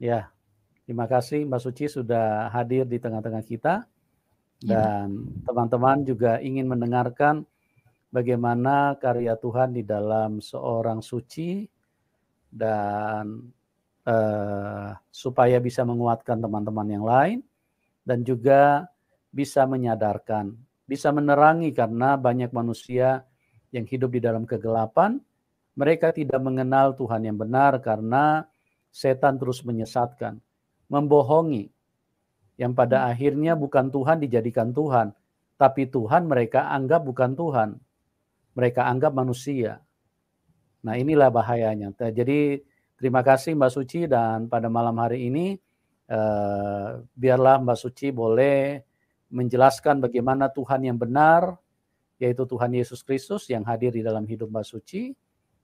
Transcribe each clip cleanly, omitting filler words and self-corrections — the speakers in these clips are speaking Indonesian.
Ya, terima kasih Mbak Suci sudah hadir di tengah-tengah kita Ya, Pak. dan teman-teman juga ingin mendengarkan bagaimana karya Tuhan di dalam seorang suci dan supaya bisa menguatkan teman-teman yang lain dan juga bisa menyadarkan, bisa menerangi karena banyak manusia yang hidup di dalam kegelapan, mereka tidak mengenal Tuhan yang benar karena setan terus menyesatkan, membohongi, yang pada akhirnya bukan Tuhan dijadikan Tuhan, tapi Tuhan mereka anggap bukan Tuhan, mereka anggap manusia. Nah inilah bahayanya. Jadi terima kasih Mbak Suci dan pada malam hari ini biarlah Mbak Suci boleh menjelaskan bagaimana Tuhan yang benar, yaitu Tuhan Yesus Kristus yang hadir di dalam hidup Mbak Suci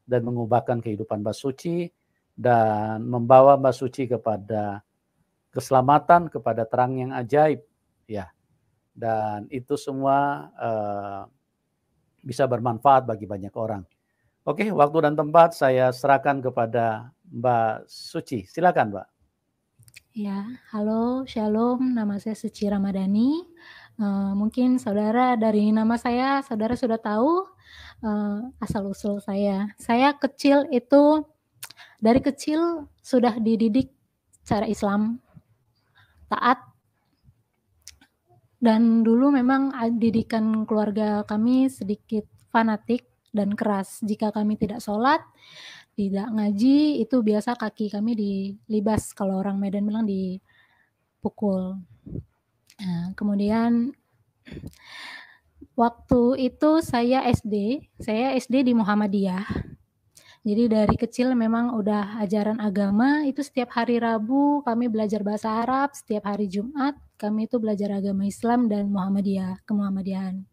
dan mengubahkan kehidupan Mbak Suci dan membawa Mbak Suci kepada keselamatan, kepada terang yang ajaib, ya. Dan itu semua bisa bermanfaat bagi banyak orang. Oke, waktu dan tempat saya serahkan kepada Mbak Suci. Silakan, Mbak. Ya, halo, shalom. Nama saya Suci Ramadhani. Mungkin saudara dari nama saya, saudara sudah tahu asal usul saya. Saya kecil itu dari kecil sudah dididik secara Islam, taat. Dan dulu memang didikan keluarga kami sedikit fanatik dan keras. Jika kami tidak sholat, tidak ngaji, itu biasa kaki kami dilibas, kalau orang Medan bilang dipukul. Nah, kemudian waktu itu saya SD di Muhammadiyah. Jadi dari kecil memang udah ajaran agama, itu setiap hari Rabu kami belajar bahasa Arab, setiap hari Jumat kami itu belajar agama Islam dan kemuhammadiyahan.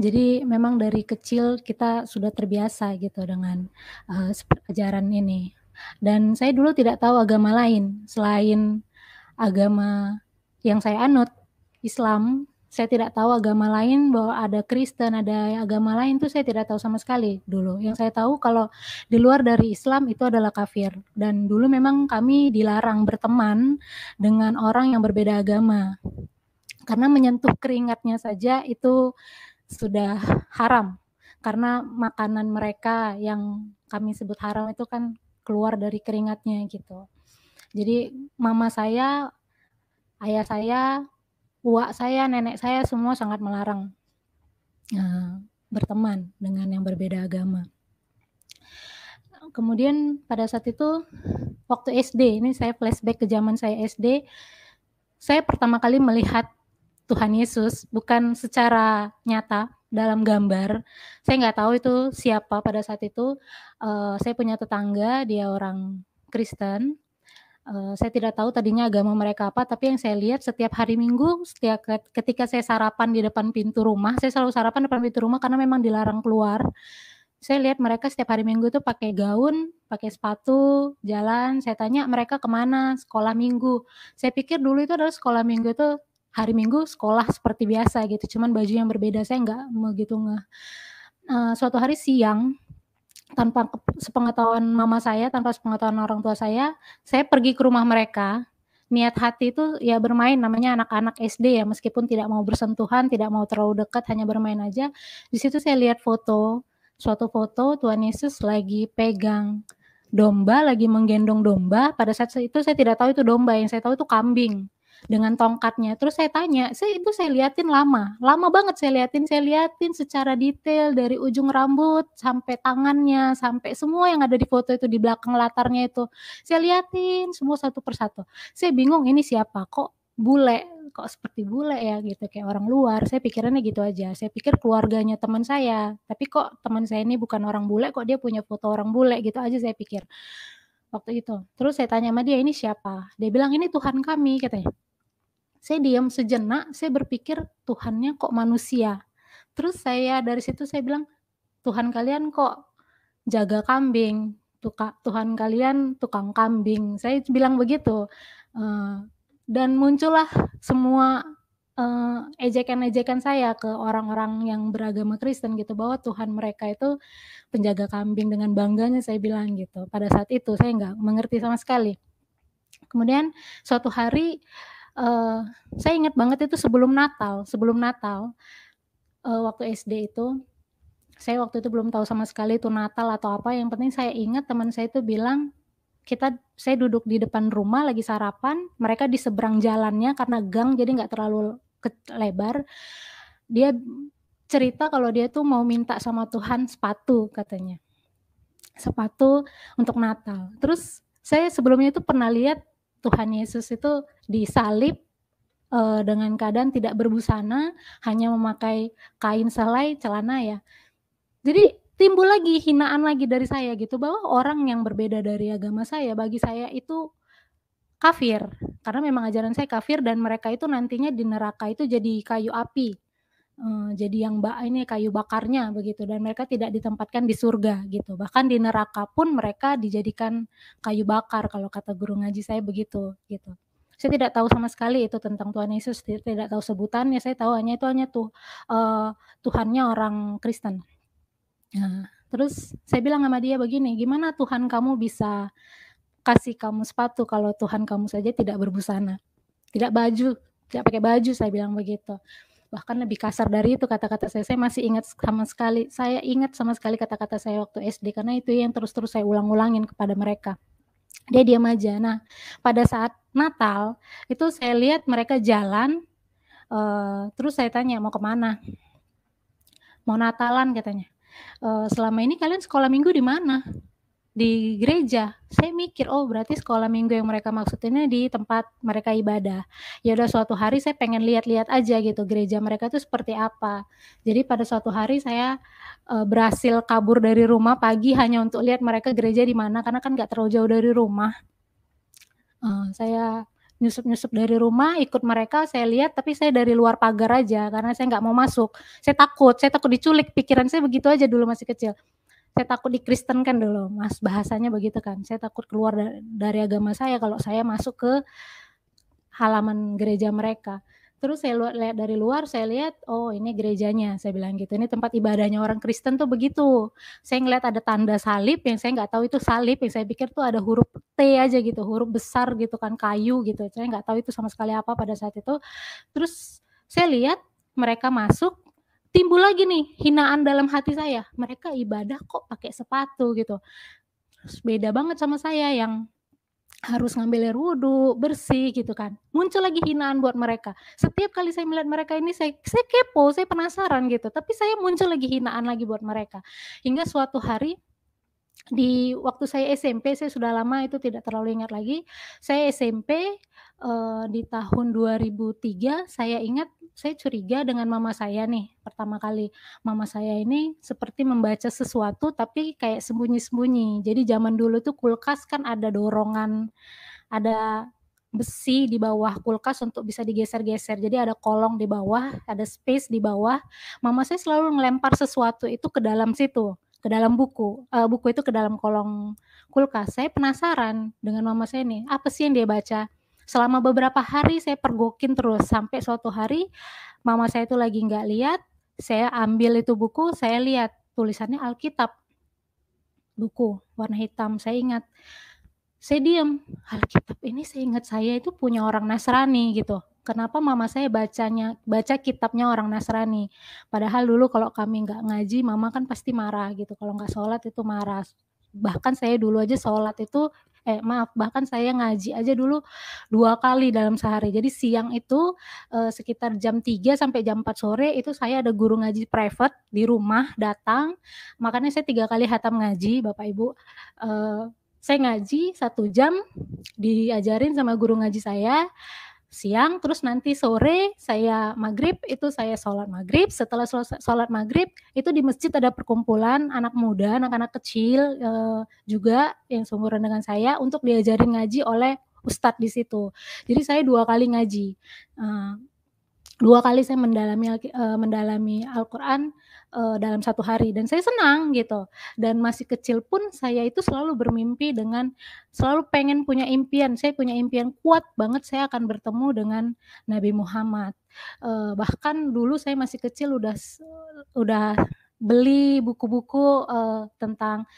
Jadi memang dari kecil kita sudah terbiasa gitu dengan ajaran ini. Dan saya dulu tidak tahu agama lain selain agama yang saya anut, Islam. Saya tidak tahu agama lain, bahwa ada Kristen, ada agama lain, tuh saya tidak tahu sama sekali dulu. Yang saya tahu kalau di luar dari Islam itu adalah kafir. Dan dulu memang kami dilarang berteman dengan orang yang berbeda agama. Karena menyentuh keringatnya saja itu sudah haram. Karena makanan mereka yang kami sebut haram itu kan keluar dari keringatnya gitu. Jadi mama saya, ayah saya, uak saya, nenek saya semua sangat melarang berteman dengan yang berbeda agama. Kemudian pada saat itu waktu SD, ini saya flashback ke zaman saya SD, saya pertama kali melihat Tuhan Yesus bukan secara nyata dalam gambar. Saya nggak tahu itu siapa pada saat itu. Saya punya tetangga, dia orang Kristen. Saya tidak tahu tadinya agama mereka apa, tapi yang saya lihat setiap hari Minggu, ketika saya sarapan di depan pintu rumah, saya selalu sarapan depan pintu rumah karena memang dilarang keluar. Saya lihat mereka setiap hari Minggu itu pakai gaun, pakai sepatu, jalan. Saya tanya mereka kemana, sekolah Minggu. Saya pikir dulu itu adalah sekolah Minggu itu hari Minggu sekolah seperti biasa gitu, cuman baju yang berbeda. Saya nggak begitu ngeh. Suatu hari siang, tanpa sepengetahuan mama saya, tanpa sepengetahuan orang tua saya pergi ke rumah mereka. Niat hati itu ya bermain, namanya anak-anak SD ya, meskipun tidak mau bersentuhan, tidak mau terlalu dekat, hanya bermain aja. Di situ saya lihat suatu foto Tuhan Yesus lagi pegang domba, lagi menggendong domba. Pada saat itu saya tidak tahu itu domba, yang saya tahu itu kambing dengan tongkatnya. Terus saya tanya, saya liatin lama banget saya liatin secara detail dari ujung rambut sampai tangannya, sampai semua yang ada di foto itu di belakang latarnya itu. Saya liatin semua satu persatu. Saya bingung ini siapa, kok bule, kok seperti bule ya gitu, kayak orang luar. Saya pikirannya gitu aja. Saya pikir keluarganya teman saya, tapi kok teman saya ini bukan orang bule, kok dia punya foto orang bule, gitu aja saya pikir waktu itu. Terus saya tanya sama dia, "Ini siapa?" Dia bilang, "Ini Tuhan kami," katanya. Saya diam sejenak, saya berpikir Tuhannya kok manusia. Terus dari situ saya bilang, Tuhan kalian kok jaga kambing, Tuhan kalian tukang kambing. Saya bilang begitu. Dan muncullah semua ejekan-ejekan saya ke orang-orang yang beragama Kristen gitu, bahwa Tuhan mereka itu penjaga kambing. Dengan bangganya saya bilang gitu. Pada saat itu saya nggak mengerti sama sekali. Kemudian suatu hari, saya ingat banget itu sebelum Natal, waktu SD itu, saya waktu itu belum tahu sama sekali itu Natal atau apa, yang penting saya ingat teman saya itu bilang, saya duduk di depan rumah lagi sarapan, mereka di seberang jalannya karena gang jadi nggak terlalu lebar. Dia cerita kalau dia tuh mau minta sama Tuhan sepatu katanya. Sepatu untuk Natal. Terus saya sebelumnya itu pernah lihat Tuhan Yesus itu disalib, dengan keadaan tidak berbusana, hanya memakai kain selai, celana ya. Jadi timbul lagi hinaan lagi dari saya gitu, bahwa orang yang berbeda dari agama saya, bagi saya itu kafir. Karena memang ajaran saya kafir dan mereka itu nantinya di neraka itu jadi kayu api, jadi yang kayu bakarnya begitu, dan mereka tidak ditempatkan di surga gitu. Bahkan di neraka pun mereka dijadikan kayu bakar kalau kata guru ngaji saya begitu, gitu. Saya tidak tahu sama sekali itu tentang Tuhan Yesus, tidak tahu sebutannya, saya tahu hanya Tuhannya orang Kristen. Nah, terus saya bilang sama dia begini, "Gimana Tuhan kamu bisa kasih kamu sepatu kalau Tuhan kamu saja tidak berbusana, tidak pakai baju," saya bilang begitu. Bahkan lebih kasar dari itu kata-kata saya masih ingat saya ingat sama sekali kata-kata saya waktu SD, karena itu yang terus-terus saya ulang-ulangin kepada mereka. Dia diam aja. Nah, pada saat Natal, itu saya lihat mereka jalan, terus saya tanya, "Mau kemana?" "Mau Natalan," katanya. "Selama ini kalian sekolah minggu di mana?" "Di gereja." Saya mikir, oh berarti sekolah minggu yang mereka maksud ini di tempat mereka ibadah. Ya udah suatu hari saya pengen lihat-lihat aja gitu gereja mereka tuh seperti apa. Jadi pada suatu hari saya, berhasil kabur dari rumah pagi hanya untuk lihat mereka gereja di mana, karena kan nggak terlalu jauh dari rumah. Saya nyusup-nyusup dari rumah, ikut mereka, saya lihat, tapi saya dari luar pagar aja, karena saya nggak mau masuk. Saya takut diculik, pikiran saya begitu aja dulu masih kecil. Saya takut dikristenkan dulu, Mas, bahasanya begitu kan. Saya takut keluar dari agama saya kalau saya masuk ke halaman gereja mereka. Terus saya lihat dari luar, saya lihat, "Oh ini gerejanya," saya bilang gitu, "ini tempat ibadahnya orang Kristen tuh begitu." Saya ngelihat ada tanda salib yang saya nggak tahu itu salib, yang saya pikir tuh ada huruf T aja gitu, huruf besar gitu kan, kayu gitu. Saya nggak tahu itu sama sekali apa pada saat itu. Terus saya lihat mereka masuk, timbul lagi nih hinaan dalam hati saya, mereka ibadah kok pakai sepatu gitu. Terus beda banget sama saya yang harus ngambil air wudu, bersih gitu kan. Muncul lagi hinaan buat mereka. Setiap kali saya melihat mereka ini saya kepo, saya penasaran gitu, tapi saya muncul lagi hinaan lagi buat mereka. Hingga suatu hari di waktu saya SMP, saya sudah lama itu tidak terlalu ingat lagi. Saya SMP, di tahun 2003 saya ingat saya curiga dengan mama saya nih, pertama kali. Mama saya ini seperti membaca sesuatu tapi kayak sembunyi-sembunyi. Jadi zaman dulu tuh kulkas kan ada dorongan, ada besi di bawah kulkas untuk bisa digeser-geser. Jadi ada kolong di bawah, ada space di bawah. Mama saya selalu ngelempar sesuatu itu ke dalam situ, ke dalam buku itu ke dalam kolong kulkas. Saya penasaran dengan mama saya nih, apa sih yang dia baca? Selama beberapa hari saya pergokin terus, sampai suatu hari mama saya itu lagi nggak lihat, saya ambil itu buku, saya lihat tulisannya Alkitab. Buku warna hitam, saya ingat. Saya diam, Alkitab ini seingat saya itu punya orang Nasrani gitu. Kenapa mama saya baca kitabnya orang Nasrani? Padahal dulu kalau kami nggak ngaji, mama kan pasti marah gitu, kalau nggak sholat itu marah. Bahkan saya dulu aja sholat itu bahkan saya ngaji aja dulu 2 kali dalam sehari. Jadi siang itu, sekitar jam 3 sampai jam 4 sore itu saya ada guru ngaji private di rumah datang, makanya saya 3 kali khatam ngaji Bapak Ibu, saya ngaji 1 jam, diajarin sama guru ngaji saya, siang, terus nanti sore saya maghrib, itu saya sholat maghrib, setelah sholat maghrib, itu di masjid ada perkumpulan anak muda, anak-anak kecil, juga yang seumuran dengan saya, untuk diajarin ngaji oleh ustadz di situ. Jadi saya 2 kali ngaji, 2 kali saya mendalami Al-Quran, dalam 1 hari dan saya senang gitu. Dan masih kecil pun saya itu selalu bermimpi selalu pengen punya impian, saya punya impian kuat banget saya akan bertemu dengan Nabi Muhammad. Bahkan dulu saya masih kecil udah beli buku-buku, tentang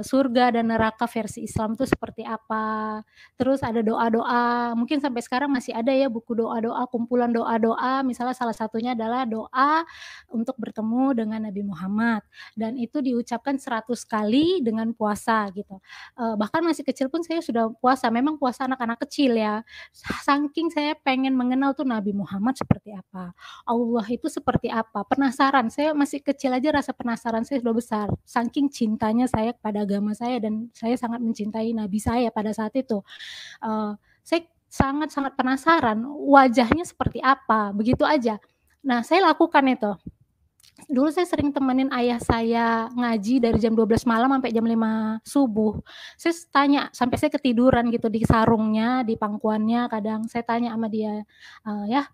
surga dan neraka versi Islam itu seperti apa. Terus ada doa-doa, mungkin sampai sekarang masih ada ya buku doa-doa, kumpulan doa-doa, misalnya salah satunya adalah doa untuk bertemu dengan Nabi Muhammad, dan itu diucapkan 100 kali dengan puasa gitu. Bahkan masih kecil pun saya sudah puasa, memang puasa anak-anak kecil ya, saking saya pengen mengenal tuh Nabi Muhammad seperti apa, Allah itu seperti apa, penasaran, saya masih kecil aja rasa penasaran saya sudah besar, saking cintanya saya kepada agama saya dan saya sangat mencintai Nabi saya pada saat itu. Saya sangat-sangat penasaran wajahnya seperti apa, begitu aja. Nah, saya lakukan itu. Dulu saya sering temenin ayah saya ngaji dari jam 12 malam sampai jam 5 subuh. Saya tanya sampai saya ketiduran gitu di sarungnya, di pangkuannya kadang saya tanya sama dia, "Yah,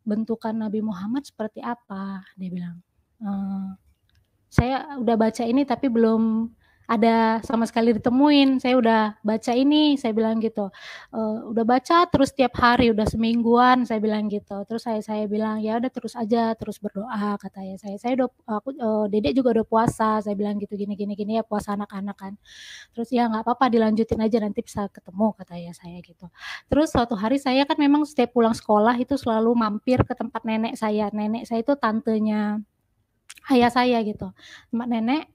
bentukan Nabi Muhammad seperti apa?" Dia bilang, "Saya udah baca ini tapi belum ada sama sekali ditemuin, saya udah baca ini," saya bilang gitu. "Udah baca terus tiap hari, udah semingguan," saya bilang gitu. Terus saya bilang, "Ya udah terus aja, terus berdoa," kata ayah saya. "Saya udah Dedek juga udah puasa," saya bilang gitu, "gini gini gini ya puasa anak-anak kan." Terus, "Ya nggak apa-apa dilanjutin aja nanti bisa ketemu," kata ayah saya gitu. Terus suatu hari saya kan memang setiap pulang sekolah itu selalu mampir ke tempat nenek saya. Nenek saya itu tantenya ayah saya gitu, tempat nenek,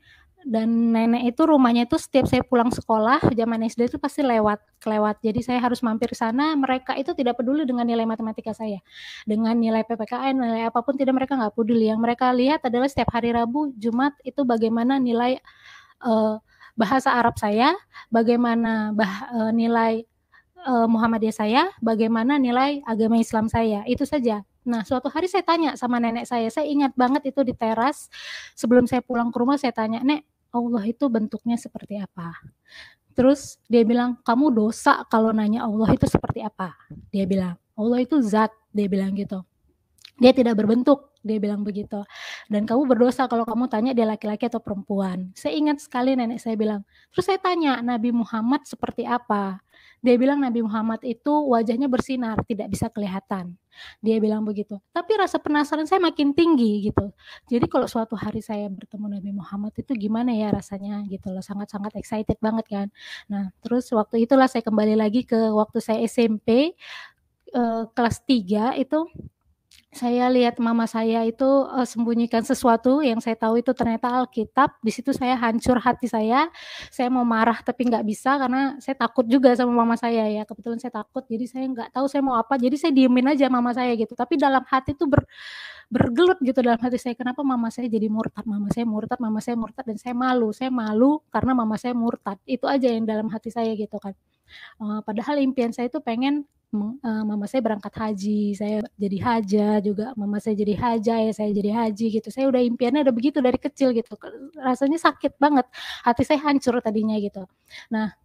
dan nenek itu rumahnya itu setiap saya pulang sekolah zaman SD itu pasti kelewat. Jadi saya harus mampir ke sana, mereka itu tidak peduli dengan nilai matematika saya, dengan nilai PPKN, nilai apapun tidak, mereka nggak peduli. Yang mereka lihat adalah setiap hari Rabu, Jumat itu bagaimana nilai bahasa Arab saya, bagaimana nilai Muhammadiyah saya, bagaimana nilai agama Islam saya, itu saja. Nah, suatu hari saya tanya sama nenek saya ingat banget itu di teras, sebelum saya pulang ke rumah saya tanya, "Nek, Allah itu bentuknya seperti apa?" Terus dia bilang, "Kamu dosa kalau nanya Allah itu seperti apa." Dia bilang, "Allah itu zat," dia bilang gitu. "Dia tidak berbentuk," dia bilang begitu. "Dan kamu berdosa kalau kamu tanya dia laki-laki atau perempuan." Saya ingat sekali nenek saya bilang. Terus saya tanya, "Nabi Muhammad seperti apa?" Dia bilang Nabi Muhammad itu wajahnya bersinar, tidak bisa kelihatan. Dia bilang begitu. Tapi rasa penasaran saya makin tinggi gitu. Jadi kalau suatu hari saya bertemu Nabi Muhammad itu gimana ya rasanya gitu loh, sangat-sangat excited banget kan. Nah, terus waktu itulah saya kembali lagi ke waktu saya SMP, kelas 3 itu saya lihat mama saya itu, sembunyikan sesuatu yang saya tahu itu ternyata Alkitab, di situ saya hancur hati saya mau marah tapi nggak bisa karena saya takut juga sama mama saya ya, kebetulan saya takut jadi saya nggak tahu saya mau apa, jadi saya diemin aja mama saya gitu, tapi dalam hati tuh bergelut gitu dalam hati saya, kenapa mama saya jadi murtad, mama saya murtad, mama saya murtad, dan saya malu karena mama saya murtad, itu aja yang dalam hati saya gitu kan. Padahal impian saya itu pengen mama saya berangkat haji, saya jadi haja juga, mama saya jadi haja, ya saya jadi haji gitu. Saya udah impiannya udah begitu dari kecil gitu, rasanya sakit banget, hati saya hancur tadinya gitu. Nah,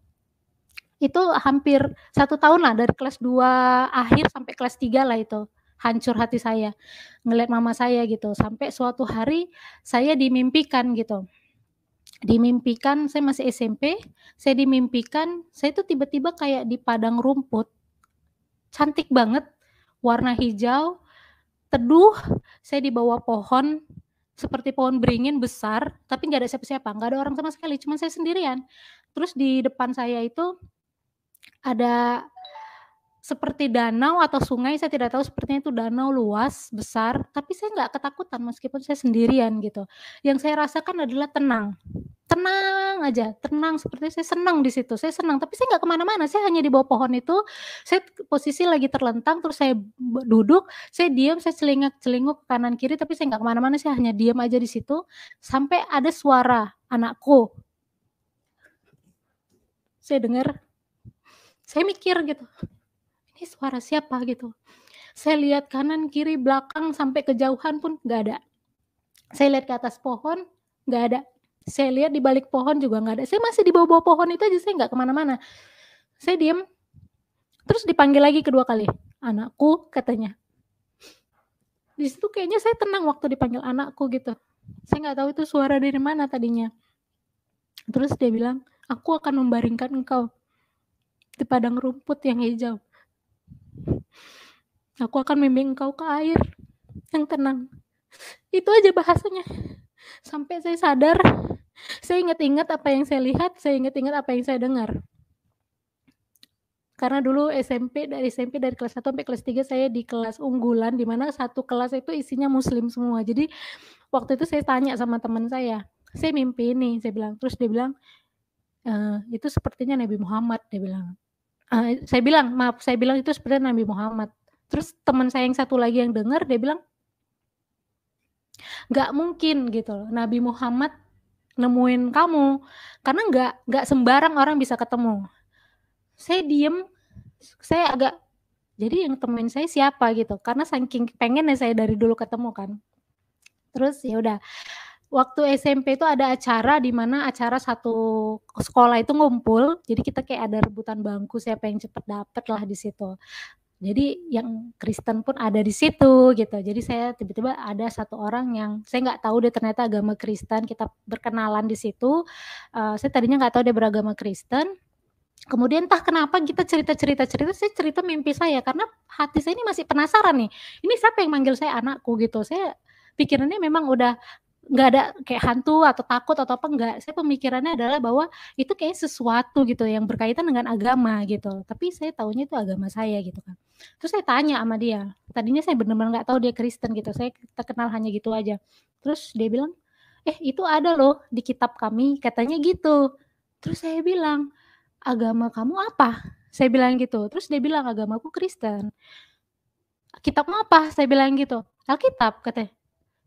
itu hampir 1 tahun lah dari kelas 2 akhir sampai kelas 3 lah itu, hancur hati saya, ngelihat mama saya gitu. Sampai suatu hari saya dimimpikan gitu. Dimimpikan saya masih SMP, saya dimimpikan, saya tuh tiba-tiba kayak di padang rumput, cantik banget, warna hijau, teduh, saya di bawah pohon, seperti pohon beringin besar, tapi nggak ada siapa-siapa, nggak ada orang sama sekali, cuma saya sendirian. Terus di depan saya itu ada seperti danau atau sungai, saya tidak tahu, sepertinya itu danau luas, besar, tapi saya nggak ketakutan meskipun saya sendirian gitu. Yang saya rasakan adalah tenang. Tenang aja, tenang, seperti saya senang di situ, saya senang, tapi saya nggak kemana-mana, saya hanya di bawah pohon itu, saya posisi lagi terlentang, terus saya duduk, saya diam, saya celingak-celinguk ke kanan kiri, tapi saya nggak kemana-mana, saya hanya diam aja di situ, sampai ada suara anakku. Saya dengar, saya mikir gitu, ini suara siapa gitu. Saya lihat kanan, kiri, belakang, sampai kejauhan pun nggak ada. Saya lihat ke atas pohon, nggak ada. Saya lihat di balik pohon juga nggak ada. Saya masih di bawah-bawah pohon itu aja, saya nggak kemana-mana. Saya diam, terus dipanggil lagi kedua kali, "Anakku," katanya. Di situ kayaknya saya tenang waktu dipanggil anakku gitu. Saya nggak tahu itu suara dari mana tadinya. Terus dia bilang, "Aku akan membaringkan engkau di padang rumput yang hijau. Aku akan membimbing engkau ke air yang tenang." Itu aja bahasanya. Sampai saya sadar, saya ingat-ingat apa yang saya lihat, saya ingat-ingat apa yang saya dengar. Karena dulu SMP dari kelas 1 sampai kelas 3 saya di kelas unggulan, di mana satu kelas itu isinya muslim semua. Jadi waktu itu saya tanya sama teman saya mimpi ini, saya bilang. Terus dia bilang, "Itu sepertinya Nabi Muhammad," dia bilang. Saya bilang, "Itu sepertinya Nabi Muhammad." Terus teman saya yang satu lagi yang dengar, dia bilang, "Nggak mungkin," gitu loh, "Nabi Muhammad nemuin kamu, karena nggak sembarang orang bisa ketemu." Saya diem, saya agak, jadi yang temuin saya siapa gitu, karena saking pengennya saya dari dulu ketemu kan. Terus ya udah, waktu SMP itu ada acara di mana acara satu sekolah itu ngumpul, jadi kita kayak ada rebutan bangku siapa yang cepet dapet lah di situ. Jadi yang Kristen pun ada di situ gitu. Jadi saya tiba-tiba ada satu orang yang saya nggak tahu dia ternyata agama Kristen, kita berkenalan di situ. Saya tadinya nggak tahu dia beragama Kristen. Kemudian entah kenapa kita cerita, saya cerita mimpi saya karena hati saya ini masih penasaran nih, ini siapa yang manggil saya anakku gitu. Saya pikirannya memang udah nggak ada kayak hantu atau takut atau apa, enggak. Saya pemikirannya adalah bahwa itu kayak sesuatu gitu yang berkaitan dengan agama gitu. Tapi saya taunya itu agama saya gitu kan. Terus saya tanya sama dia, tadinya saya benar-benar nggak tahu dia Kristen gitu, kita kenal hanya gitu aja. Terus dia bilang, itu ada loh di kitab kami, katanya gitu. Terus saya bilang, "Agama kamu apa?" Saya bilang gitu. Terus dia bilang, "Agamaku Kristen." "Kitabmu apa?" Saya bilang gitu. "Alkitab," katanya.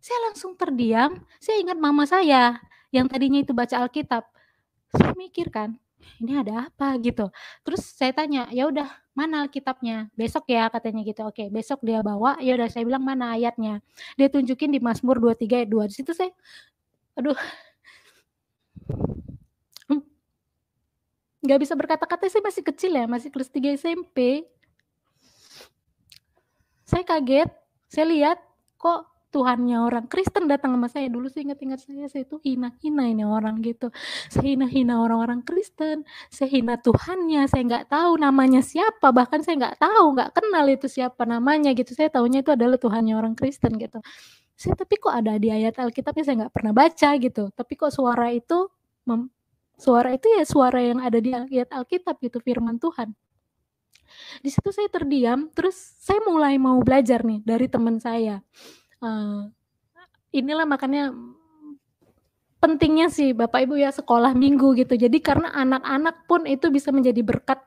Saya langsung terdiam, saya ingat mama saya yang tadinya itu baca Alkitab. Saya mikir kan, ini ada apa gitu. Terus saya tanya, "Ya udah, mana Alkitabnya? Besok ya," katanya gitu. Oke, besok dia bawa, ya udah saya bilang, "Mana ayatnya?" Dia tunjukin di Mazmur 23 ayat 2. Di situ saya, aduh, nggak bisa berkata-kata, saya masih kecil ya, masih kelas 3 SMP. Saya kaget, saya lihat kok Tuhannya orang Kristen datang sama saya. Dulu saya ingat-ingat saya itu hina-hina ini orang gitu. Saya hina-hina orang-orang Kristen, saya hina Tuhannya, saya nggak tahu namanya siapa, bahkan saya nggak tahu, nggak kenal itu siapa namanya gitu. Saya taunya itu adalah Tuhannya orang Kristen gitu. Tapi kok ada di ayat Alkitabnya saya nggak pernah baca gitu. Tapi kok suara itu ya suara yang ada di ayat Alkitab gitu, firman Tuhan. Di situ saya terdiam, terus saya mulai mau belajar nih dari teman saya. Inilah makanya pentingnya sih Bapak Ibu ya sekolah minggu gitu. Jadi karena anak-anak pun itu bisa menjadi berkat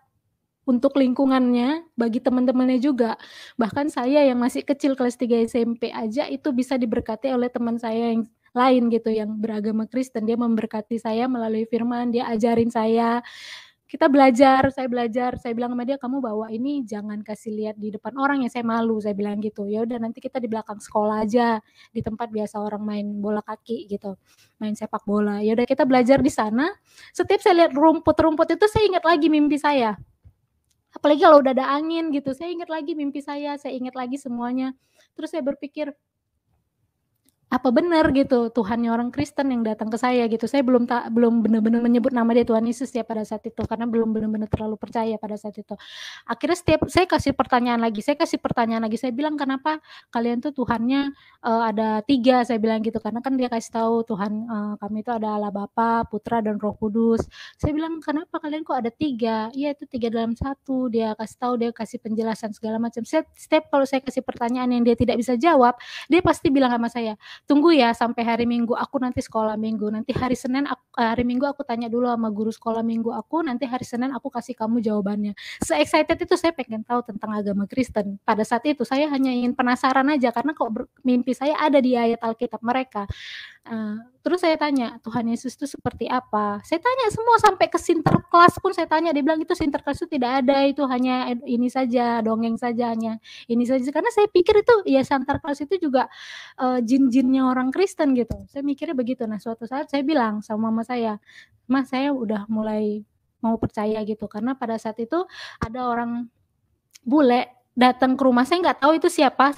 untuk lingkungannya, bagi teman-temannya juga. Bahkan saya yang masih kecil kelas 3 SMP aja itu bisa diberkati oleh teman saya yang lain gitu yang beragama Kristen. Dia memberkati saya melalui firman, dia ajarin saya. Kita belajar, saya bilang sama dia, "Kamu bawa ini jangan kasih lihat di depan orang ya, saya malu," saya bilang gitu. "Ya udah nanti kita di belakang sekolah aja, di tempat biasa orang main bola kaki gitu, main sepak bola." Ya udah kita belajar di sana. Setiap saya lihat rumput-rumput itu saya ingat lagi mimpi saya. Apalagi kalau udah ada angin gitu, saya ingat lagi mimpi saya ingat lagi semuanya. Terus saya berpikir, apa benar gitu Tuhannya orang Kristen yang datang ke saya gitu. Saya belum benar-benar menyebut nama dia Tuhan Yesus ya pada saat itu karena belum benar-benar terlalu percaya pada saat itu. Akhirnya saya kasih pertanyaan lagi, saya bilang, "Kenapa kalian tuh Tuhannya ada 3?" Saya bilang gitu karena kan dia kasih tahu Tuhan kami itu ada Allah Bapa, Putra dan Roh Kudus. Saya bilang, "Kenapa kalian kok ada 3?" "Iya itu 3 dalam 1." Dia kasih tahu, dia kasih penjelasan segala macam. Setiap kalau saya kasih pertanyaan yang dia tidak bisa jawab, dia pasti bilang sama saya, "Tunggu ya sampai hari Minggu, aku nanti sekolah Minggu. Nanti hari Senin hari Minggu aku tanya dulu sama guru sekolah Minggu aku, nanti hari Senin aku kasih kamu jawabannya." Se-excited itu saya pengen tahu tentang agama Kristen. Pada saat itu saya hanya ingin penasaran aja karena kok mimpi saya ada di ayat Alkitab mereka. Terus saya tanya, "Tuhan Yesus itu seperti apa?" Saya tanya semua sampai ke Sinterklas pun saya tanya, dia bilang, "Itu Sinterklas itu tidak ada, itu hanya ini saja, dongeng saja, hanya ini saja." Karena saya pikir itu ya Sinterklas itu juga jin-jinnya orang Kristen gitu. Saya mikirnya begitu. Nah, suatu saat saya bilang sama mama saya, "Ma, saya udah mulai mau percaya gitu." Karena pada saat itu ada orang bule datang ke rumah, saya nggak tahu itu siapa,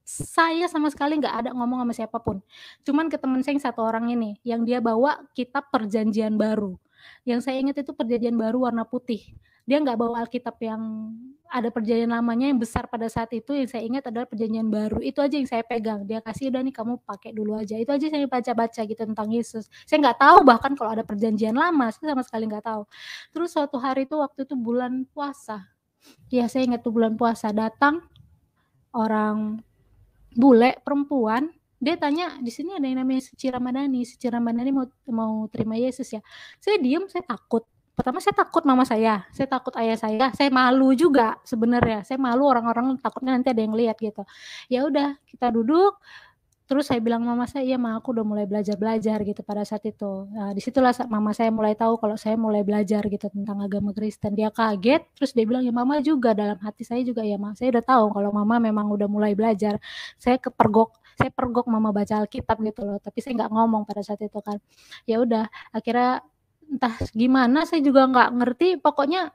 saya sama sekali nggak ada ngomong sama siapapun. Cuman ke teman saya yang 1 orang ini, yang dia bawa kitab Perjanjian Baru. Yang saya ingat itu Perjanjian Baru warna putih. dia nggak bawa Alkitab yang ada perjanjian lamanya yang besar pada saat itu. Yang saya ingat adalah perjanjian baru, itu aja yang saya pegang. Dia kasih, udah nih kamu pakai dulu aja, itu aja saya baca-baca gitu tentang Yesus. Saya nggak tahu bahkan kalau ada perjanjian lama, saya sama sekali nggak tahu. Terus suatu hari itu, waktu itu bulan puasa, ya saya ingat tuh bulan puasa, datang orang bule perempuan, dia tanya, di sini ada yang namanya Suci Ramadhani mau terima Yesus ya. Saya diem, saya takut. Pertama saya takut mama saya takut ayah saya malu juga sebenarnya. Saya malu, orang-orang takutnya nanti ada yang lihat gitu. Ya udah, kita duduk. Terus saya bilang mama saya, iya ma, aku udah mulai belajar gitu pada saat itu. Nah, disitulah mama saya mulai tahu kalau saya mulai belajar gitu tentang agama Kristen. Dia kaget, terus dia bilang, ya mama juga, dalam hati saya juga, ya ma, saya udah tahu kalau mama memang udah mulai belajar. Saya pergok mama baca Alkitab gitu loh, tapi saya nggak ngomong pada saat itu kan. Ya udah, akhirnya entah gimana saya juga nggak ngerti, pokoknya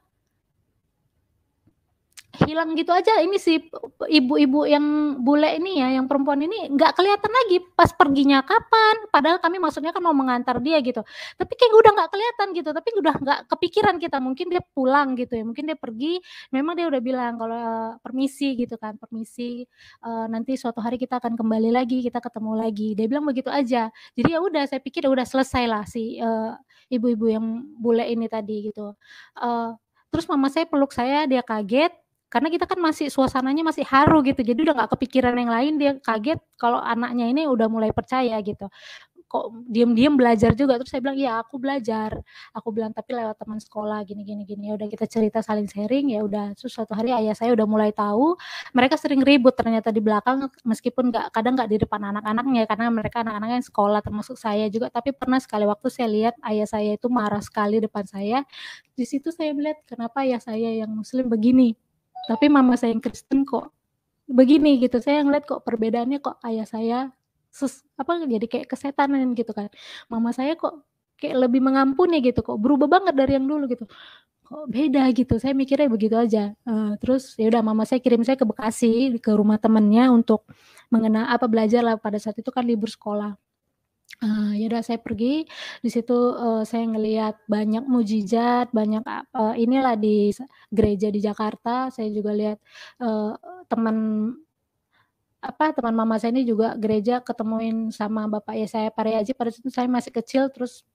hilang gitu aja. Ini si ibu-ibu yang bule ini ya, yang perempuan ini nggak kelihatan lagi pas perginya kapan, padahal kami maksudnya kan mau mengantar dia gitu, tapi kayak udah nggak kelihatan gitu, tapi udah nggak kepikiran kita, mungkin dia pulang gitu ya, mungkin dia pergi, memang dia udah bilang kalau permisi gitu kan, permisi, nanti suatu hari kita akan kembali lagi, kita ketemu lagi, dia bilang begitu aja. Jadi ya udah, saya pikir udah selesai lah si ibu-ibu yang bule ini tadi gitu. Terus mama saya peluk saya, dia kaget karena kita kan masih suasananya masih haru gitu, jadi udah nggak kepikiran yang lain. Dia kaget kalau anaknya ini udah mulai percaya gitu, kok diem-diem belajar juga. Terus saya bilang, iya aku belajar, aku bilang, tapi lewat teman sekolah gini. Ya udah, kita cerita, saling sharing, ya udah. Terus suatu hari ayah saya udah mulai tahu, mereka sering ribut ternyata di belakang, meskipun kadang nggak di depan anak-anaknya, karena mereka anak-anaknya sekolah termasuk saya juga. Tapi pernah sekali waktu saya lihat ayah saya itu marah sekali depan saya. Di situ saya melihat kenapa ayah saya yang Muslim begini, tapi mama saya yang Kristen kok begini gitu. Saya ngeliat kok perbedaannya, kok ayah saya jadi kayak kesetanan gitu kan. Mama saya kok kayak lebih mengampuni gitu, kok berubah banget dari yang dulu gitu. Kok beda gitu. Saya mikirnya begitu aja. Terus ya udah, mama saya kirim saya ke Bekasi ke rumah temennya untuk belajar lah. Pada saat itu kan libur sekolah. Ya udah, saya pergi di situ. Saya ngelihat banyak mujizat, banyak inilah di gereja di Jakarta. Saya juga lihat teman mama saya ini juga gereja, ketemuin sama Bapak Yesaya Pariyadi. Pada saat itu saya masih kecil, terus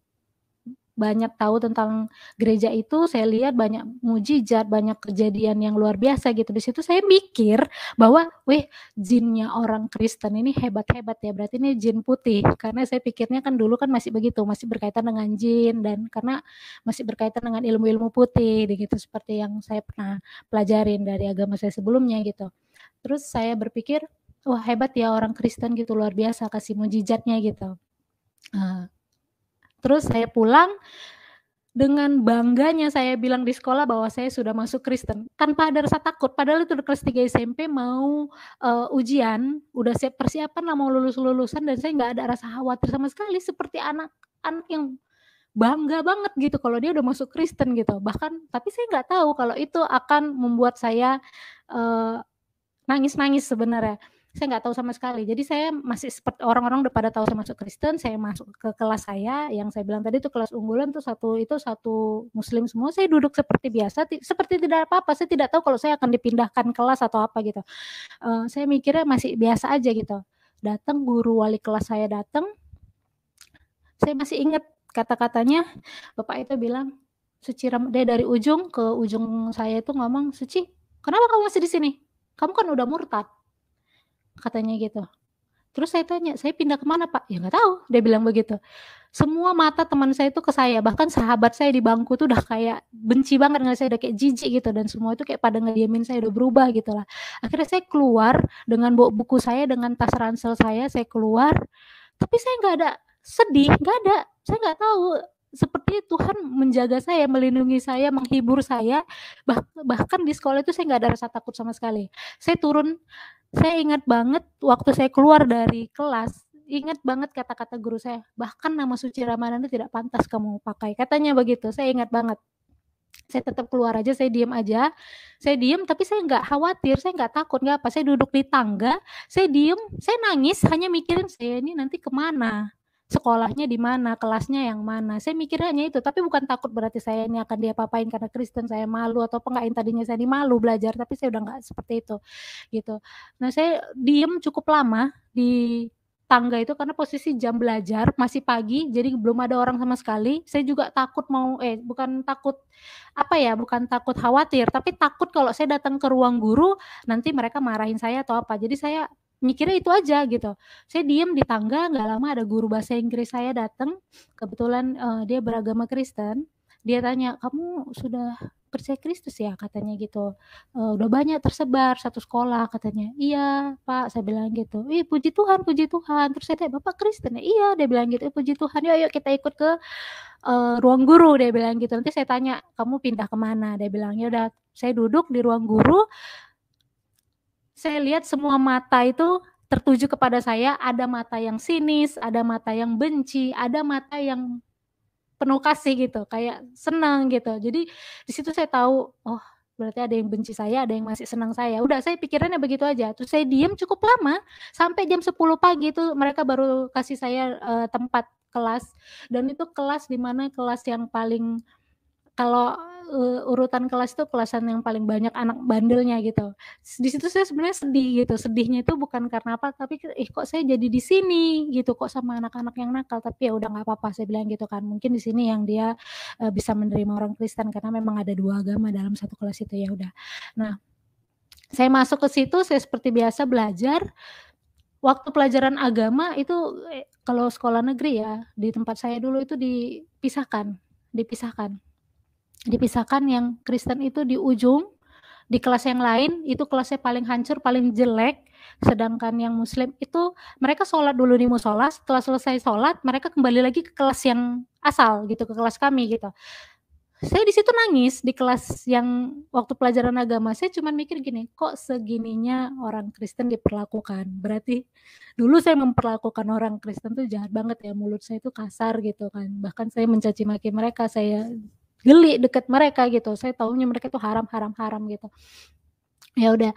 banyak tahu tentang gereja itu. Saya lihat banyak mujizat, banyak kejadian yang luar biasa gitu. Di situ saya mikir bahwa, jinnya orang Kristen ini hebat-hebat ya, berarti ini jin putih. Karena saya pikirnya kan dulu kan masih begitu, masih berkaitan dengan jin, dan karena masih berkaitan dengan ilmu-ilmu putih gitu, seperti yang saya pernah pelajarin dari agama saya sebelumnya gitu. Terus saya berpikir, wah hebat ya orang Kristen gitu, luar biasa kasih mujizatnya gitu. Terus saya pulang, dengan bangganya saya bilang di sekolah bahwa saya sudah masuk Kristen, tanpa ada rasa takut. Padahal itu udah kelas 3 SMP, mau ujian, udah persiapan lah mau lulusan, dan saya nggak ada rasa khawatir sama sekali, seperti anak-anak yang bangga banget gitu kalau dia udah masuk Kristen gitu. Bahkan, tapi saya nggak tahu kalau itu akan membuat saya nangis-nangis sebenarnya. Saya nggak tahu sama sekali. Jadi saya masih seperti orang-orang udah pada tahu saya masuk Kristen. Saya masuk ke kelas saya, yang saya bilang tadi itu kelas unggulan tuh, satu Muslim semua. Saya duduk seperti biasa, seperti tidak apa-apa. Saya tidak tahu kalau saya akan dipindahkan kelas atau apa gitu. Saya mikirnya masih biasa aja gitu. Datang guru wali kelas saya datang. Saya masih ingat kata-katanya. Bapak itu bilang, dia dari ujung ke ujung saya itu ngomong, "Suci, kenapa kamu masih di sini? Kamu kan udah murtad," katanya gitu. Terus saya tanya, "Saya pindah kemana Pak?" "Ya nggak tahu," dia bilang begitu. Semua mata teman saya itu ke saya, bahkan sahabat saya di bangku tuh udah kayak benci banget ngeliat saya, udah kayak jijik gitu, dan semua itu kayak pada ngediamin saya, udah berubah gitu lah. Akhirnya saya keluar dengan bawa buku saya, dengan tas ransel saya keluar, tapi saya nggak ada sedih, nggak ada. Saya nggak tahu, seperti Tuhan menjaga saya, melindungi saya, menghibur saya. Bahkan di sekolah itu saya nggak ada rasa takut sama sekali. Saya turun. Saya ingat banget waktu saya keluar dari kelas, ingat banget kata-kata guru saya, "Bahkan nama Suci Ramadhani tidak pantas kamu pakai," katanya begitu. Saya ingat banget. Saya tetap keluar aja, saya diam aja. Saya diam, tapi saya nggak khawatir, saya nggak takut, nggak apa. Saya duduk di tangga, saya diam, saya nangis, hanya mikirin saya ini nanti kemana. sekolahnya di mana, kelasnya yang mana. Saya mikirnya hanya itu, tapi bukan takut berarti saya ini akan diapa-apain karena Kristen, saya malu atau apa enggak, yang tadinya saya malu belajar, tapi saya udah enggak seperti itu, gitu. Nah, saya diem cukup lama di tangga itu karena posisi jam belajar masih pagi, jadi belum ada orang sama sekali. Saya juga takut bukan takut, bukan takut khawatir, tapi takut kalau saya datang ke ruang guru, nanti mereka marahin saya atau apa. Jadi saya mikirnya itu aja gitu. Saya diem di tangga, nggak lama ada guru bahasa Inggris saya datang, kebetulan dia beragama Kristen. Dia tanya, "Kamu sudah percaya Kristus ya?" katanya gitu. "Udah banyak tersebar satu sekolah," katanya. "Iya, Pak," saya bilang gitu. "Ih, puji Tuhan puji Tuhan." Terus saya tanya, "Bapak Kristen ya?" "Iya," dia bilang gitu. "Puji Tuhan, yuk yuk kita ikut ke ruang guru," dia bilang gitu. "Nanti saya tanya, kamu pindah kemana?" Dia bilang. Ya udah, saya duduk di ruang guru. Saya lihat semua mata itu tertuju kepada saya, ada mata yang sinis, ada mata yang benci, ada mata yang penuh kasih gitu, kayak senang gitu. Jadi di situ saya tahu, oh berarti ada yang benci saya, ada yang masih senang saya. Udah saya pikirannya begitu aja, terus saya diem cukup lama, sampai jam 10 pagi itu mereka baru kasih saya, tempat kelas, dan itu kelas di mana kelas yang paling kalau, urutan kelas itu kelasan yang paling banyak anak bandelnya gitu. Di situ saya sebenarnya sedih gitu, sedihnya itu bukan karena apa, tapi kok saya jadi di sini gitu, kok sama anak-anak yang nakal, tapi ya udah nggak apa-apa saya bilang gitu kan, mungkin di sini yang dia, bisa menerima orang Kristen karena memang ada 2 agama dalam satu kelas itu, ya udah. Nah, saya masuk ke situ, saya seperti biasa belajar, waktu pelajaran agama itu, kalau sekolah negeri ya, di tempat saya dulu itu dipisahkan dipisahkan. Dipisahkan yang Kristen itu di ujung, di kelas yang lain itu kelasnya paling hancur, paling jelek, sedangkan yang Muslim itu mereka sholat dulu di mushola, setelah selesai sholat mereka kembali lagi ke kelas yang asal gitu, ke kelas kami gitu. Saya di situ nangis di kelas yang waktu pelajaran agama, saya cuman mikir gini, kok segininya orang Kristen diperlakukan, berarti dulu saya memperlakukan orang Kristen tuh jahat banget ya, mulut saya tuh kasar gitu kan, bahkan saya mencaci maki mereka, saya geli deket mereka gitu, saya taunya mereka tuh haram haram haram gitu. Ya udah,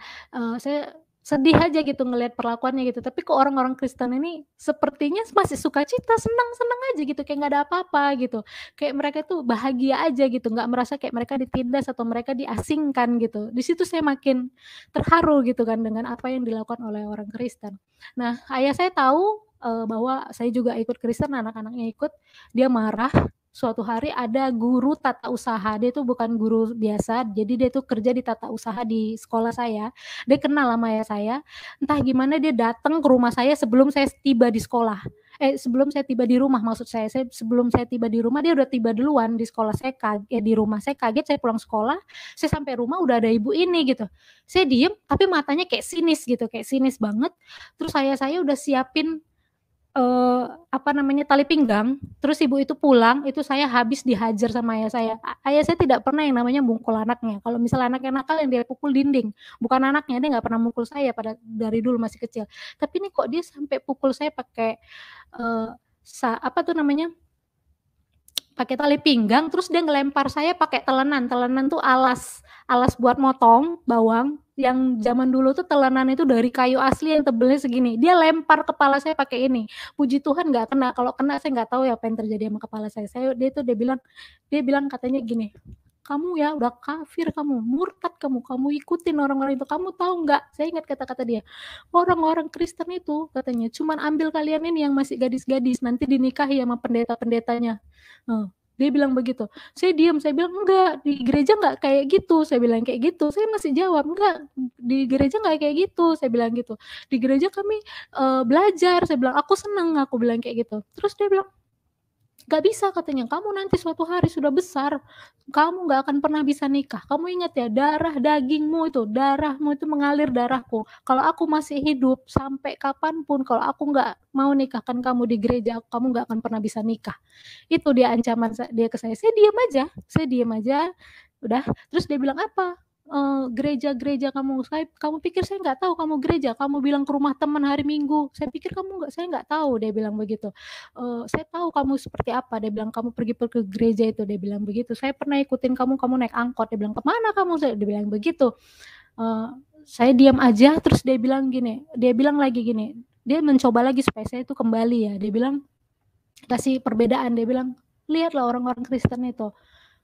saya sedih aja gitu ngelihat perlakuannya gitu, tapi kok orang-orang Kristen ini sepertinya masih sukacita, senang-senang aja gitu, kayak nggak ada apa-apa gitu. Kayak mereka tuh bahagia aja gitu, nggak merasa kayak mereka ditindas atau mereka diasingkan gitu. Di situ saya makin terharu gitu kan dengan apa yang dilakukan oleh orang Kristen. Nah, ayah saya tahu, bahwa saya juga ikut Kristen, anak-anaknya ikut, dia marah. Suatu hari ada guru tata usaha, dia itu bukan guru biasa, jadi dia tuh kerja di tata usaha di sekolah saya. Dia kenal sama ayah saya, entah gimana dia datang ke rumah saya sebelum saya tiba di sekolah. Sebelum saya tiba di rumah maksud saya sebelum saya tiba di rumah dia udah tiba duluan di sekolah saya di rumah saya kaget, saya pulang sekolah, saya sampai rumah udah ada ibu ini gitu. Saya diem, tapi matanya kayak sinis gitu, kayak sinis banget. Terus ayah saya udah siapin tali pinggang, terus ibu itu pulang, itu saya habis dihajar sama ayah saya. Ayah saya tidak pernah yang namanya mukul anaknya, kalau misalnya anaknya nakal yang dia pukul dinding, bukan anaknya, dia nggak pernah mukul saya dari dulu masih kecil. Tapi ini kok dia sampai pukul saya pakai, pakai tali pinggang, terus dia ngelempar saya pakai telenan. Telenan tuh alas buat motong bawang, yang zaman dulu tuh telenan itu dari kayu asli yang tebelnya segini. Dia lempar kepala saya pakai ini. Puji Tuhan nggak kena, kalau kena saya nggak tahu ya apa yang terjadi sama kepala saya. Dia bilang katanya gini, "Kamu ya udah kafir kamu, murtad kamu ikutin orang-orang itu. Kamu tahu nggak?" Saya ingat kata-kata dia, "Orang-orang Kristen itu," katanya, "cuman ambil kalian ini yang masih gadis-gadis, nanti dinikahi sama pendeta-pendetanya." Dia bilang begitu. Saya diam, saya bilang, "Enggak, di gereja nggak kayak gitu," saya bilang kayak gitu. Saya masih jawab, "Enggak, di gereja nggak kayak gitu," saya bilang gitu. "Di gereja kami, belajar," saya bilang, "aku senang," aku bilang kayak gitu. Terus dia bilang, "Nggak bisa," katanya, "kamu nanti suatu hari sudah besar, kamu nggak akan pernah bisa nikah. Kamu ingat ya, darahmu itu mengalir darahku. Kalau aku masih hidup, sampai kapanpun kalau aku nggak mau nikahkan kamu di gereja, kamu nggak akan pernah bisa nikah." Itu dia ancaman dia ke saya. Saya diam aja, udah. Terus dia bilang, "Apa? Gereja kamu pikir saya nggak tahu kamu gereja? Kamu bilang ke rumah teman hari Minggu, saya pikir saya nggak tahu," dia bilang begitu. "Saya tahu kamu seperti apa," dia bilang, "kamu pergi ke gereja itu," dia bilang begitu. "Saya pernah ikutin kamu naik angkot," dia bilang, "Kemana kamu?" Dia bilang begitu. Saya diam aja, terus dia bilang lagi gini, dia mencoba lagi supaya saya itu kembali ya, dia bilang, kasih perbedaan, dia bilang, "Lihatlah orang-orang Kristen itu,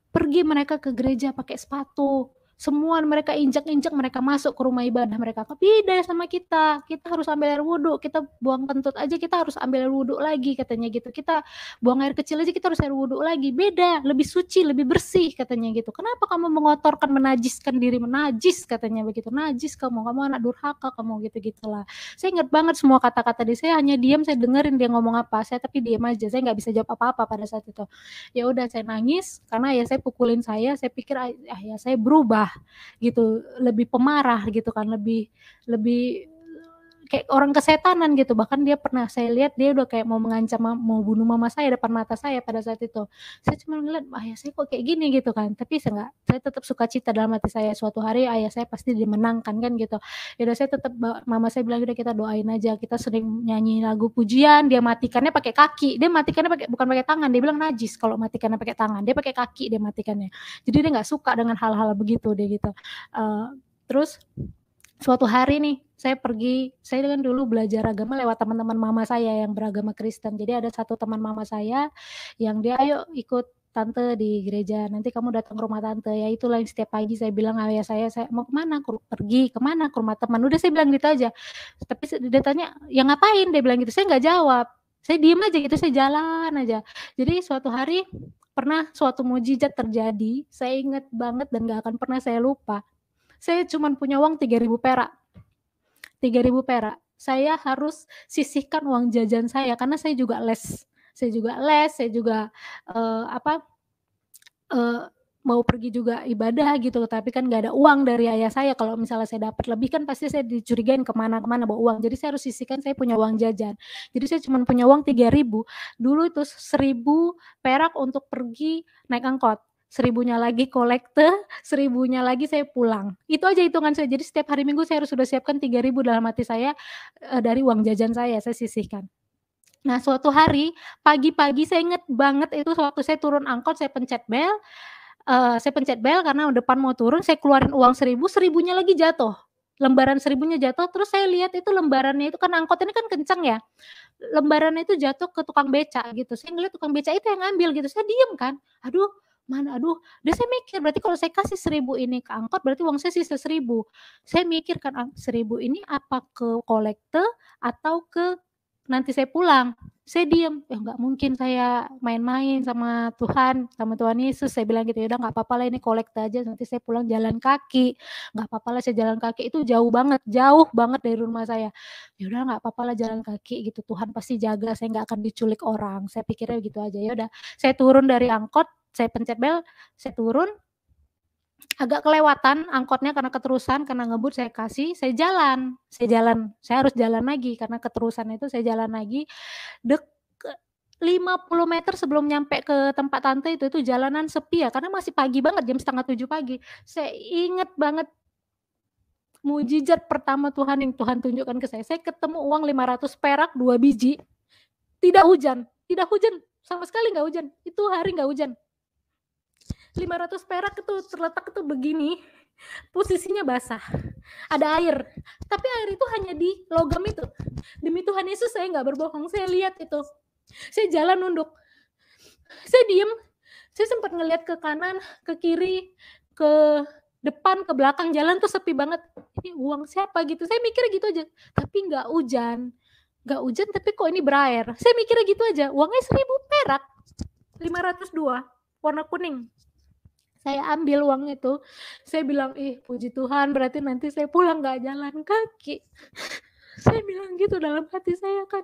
pergi mereka ke gereja pakai sepatu, semua mereka injak-injak, mereka masuk ke rumah ibadah mereka. Beda sama kita harus ambil air wudhu, kita buang kentut aja kita harus ambil air wudhu lagi," katanya gitu. "Kita buang air kecil aja kita harus air wudhu lagi, beda, lebih suci, lebih bersih," katanya gitu. "Kenapa kamu mengotorkan, menajiskan diri?" "Najis," katanya begitu, "najis kamu anak durhaka kamu," gitu-gitulah. Saya ingat banget semua kata-kata dia, saya hanya diam, saya dengerin dia ngomong apa, saya tapi diam aja, saya nggak bisa jawab apa-apa pada saat itu. Ya udah saya nangis karena ayah saya pukulin saya pikir ayah saya berubah gitu, lebih pemarah gitu kan, lebih kayak orang kesetanan gitu. Bahkan dia pernah saya lihat dia udah kayak mau mengancam mau bunuh mama saya depan mata saya pada saat itu. Saya cuma ngeliat ayah saya kok kayak gini gitu kan, tapi saya tetap sukacita dalam hati saya, suatu hari ayah saya pasti dimenangkan kan gitu. Ya udah saya tetap, mama saya bilang udah kita doain aja, kita sering nyanyi lagu pujian, dia matikannya pakai kaki, dia matikannya bukan pakai tangan, dia bilang najis kalau matikannya pakai tangan, dia pakai kaki dia matikannya. Jadi dia nggak suka dengan hal-hal begitu dia gitu. Terus suatu hari nih, saya kan dulu belajar agama lewat teman-teman mama saya yang beragama Kristen. Jadi ada satu teman mama saya yang dia, "Ayo ikut tante di gereja, nanti kamu datang ke rumah tante." Ya itulah yang setiap pagi saya bilang ayah saya "Mau kemana?" "Pergi." "Kemana?" "Ke rumah teman." Udah saya bilang gitu aja. Tapi dia tanya, "Ya ngapain?" Dia bilang gitu. Saya nggak jawab. Saya diem aja gitu, saya jalan aja. Jadi suatu hari pernah suatu mukjizat terjadi, saya ingat banget dan nggak akan pernah saya lupa. Saya cuma punya uang 3.000 perak. 3.000 perak. Saya harus sisihkan uang jajan saya karena saya juga les. Saya juga mau pergi juga ibadah gitu, tapi kan nggak ada uang dari ayah saya. Kalau misalnya saya dapat lebih kan pasti saya dicurigain kemana-kemana bawa uang. Jadi saya harus sisihkan, saya punya uang jajan. Jadi saya cuma punya uang 3.000. Dulu itu 1.000 perak untuk pergi naik angkot. 1.000-nya lagi kolekte, 1.000-nya lagi saya pulang. Itu aja hitungan saya. Jadi setiap hari Minggu saya harus sudah siapkan 3.000 dalam hati saya, dari uang jajan saya sisihkan. Nah suatu hari, pagi-pagi saya inget banget itu waktu saya turun angkot, saya pencet bel karena depan mau turun, saya keluarin uang 1.000, 1.000-nya lagi jatuh. Lembaran 1.000-nya jatuh, terus saya lihat itu lembarannya itu kan angkot ini kan kenceng ya, lembarannya itu jatuh ke tukang becak gitu. Saya ngeliat tukang becak itu yang ngambil gitu, saya diem kan, aduh mana, aduh. Dan saya mikir berarti kalau saya kasih 1.000 ini ke angkot berarti uang saya sisa 1.000. Saya mikir kan 1.000 ini apa ke kolekte atau ke nanti saya pulang. Saya diem, ya nggak mungkin saya main-main sama Tuhan Yesus, saya bilang gitu, ya udah nggak apa-apa lah ini kolekte aja, nanti saya pulang jalan kaki, nggak apa-apa lah saya jalan kaki, itu jauh banget dari rumah saya. Ya udah nggak apa-apa lah jalan kaki gitu, Tuhan pasti jaga, saya nggak akan diculik orang, saya pikirnya gitu aja. Ya udah, saya turun dari angkot, saya pencet bel, saya turun, agak kelewatan angkotnya karena keterusan, karena ngebut saya jalan, saya harus jalan lagi karena keterusan itu saya jalan lagi, 50 meter sebelum nyampe ke tempat tante itu jalanan sepi ya, karena masih pagi banget, jam 6:30 pagi. Saya inget banget mukjizat pertama Tuhan yang Tuhan tunjukkan ke saya ketemu uang 500 perak 2 biji, tidak hujan, sama sekali nggak hujan, itu hari nggak hujan. 500 perak itu terletak itu begini, posisinya basah, ada air, tapi air itu hanya di logam itu. Demi Tuhan Yesus saya nggak berbohong, saya lihat itu. Saya jalan nunduk, saya diem, saya sempat ngeliat ke kanan, ke kiri, ke depan, ke belakang, jalan tuh sepi banget. Ini uang siapa gitu, saya mikirnya gitu aja. Tapi nggak hujan tapi kok ini berair. Saya mikirnya gitu aja, uangnya 1.000 perak, 502, warna kuning. Saya ambil uang itu, saya bilang, ih puji Tuhan berarti nanti saya pulang nggak jalan kaki. Saya bilang gitu dalam hati saya kan.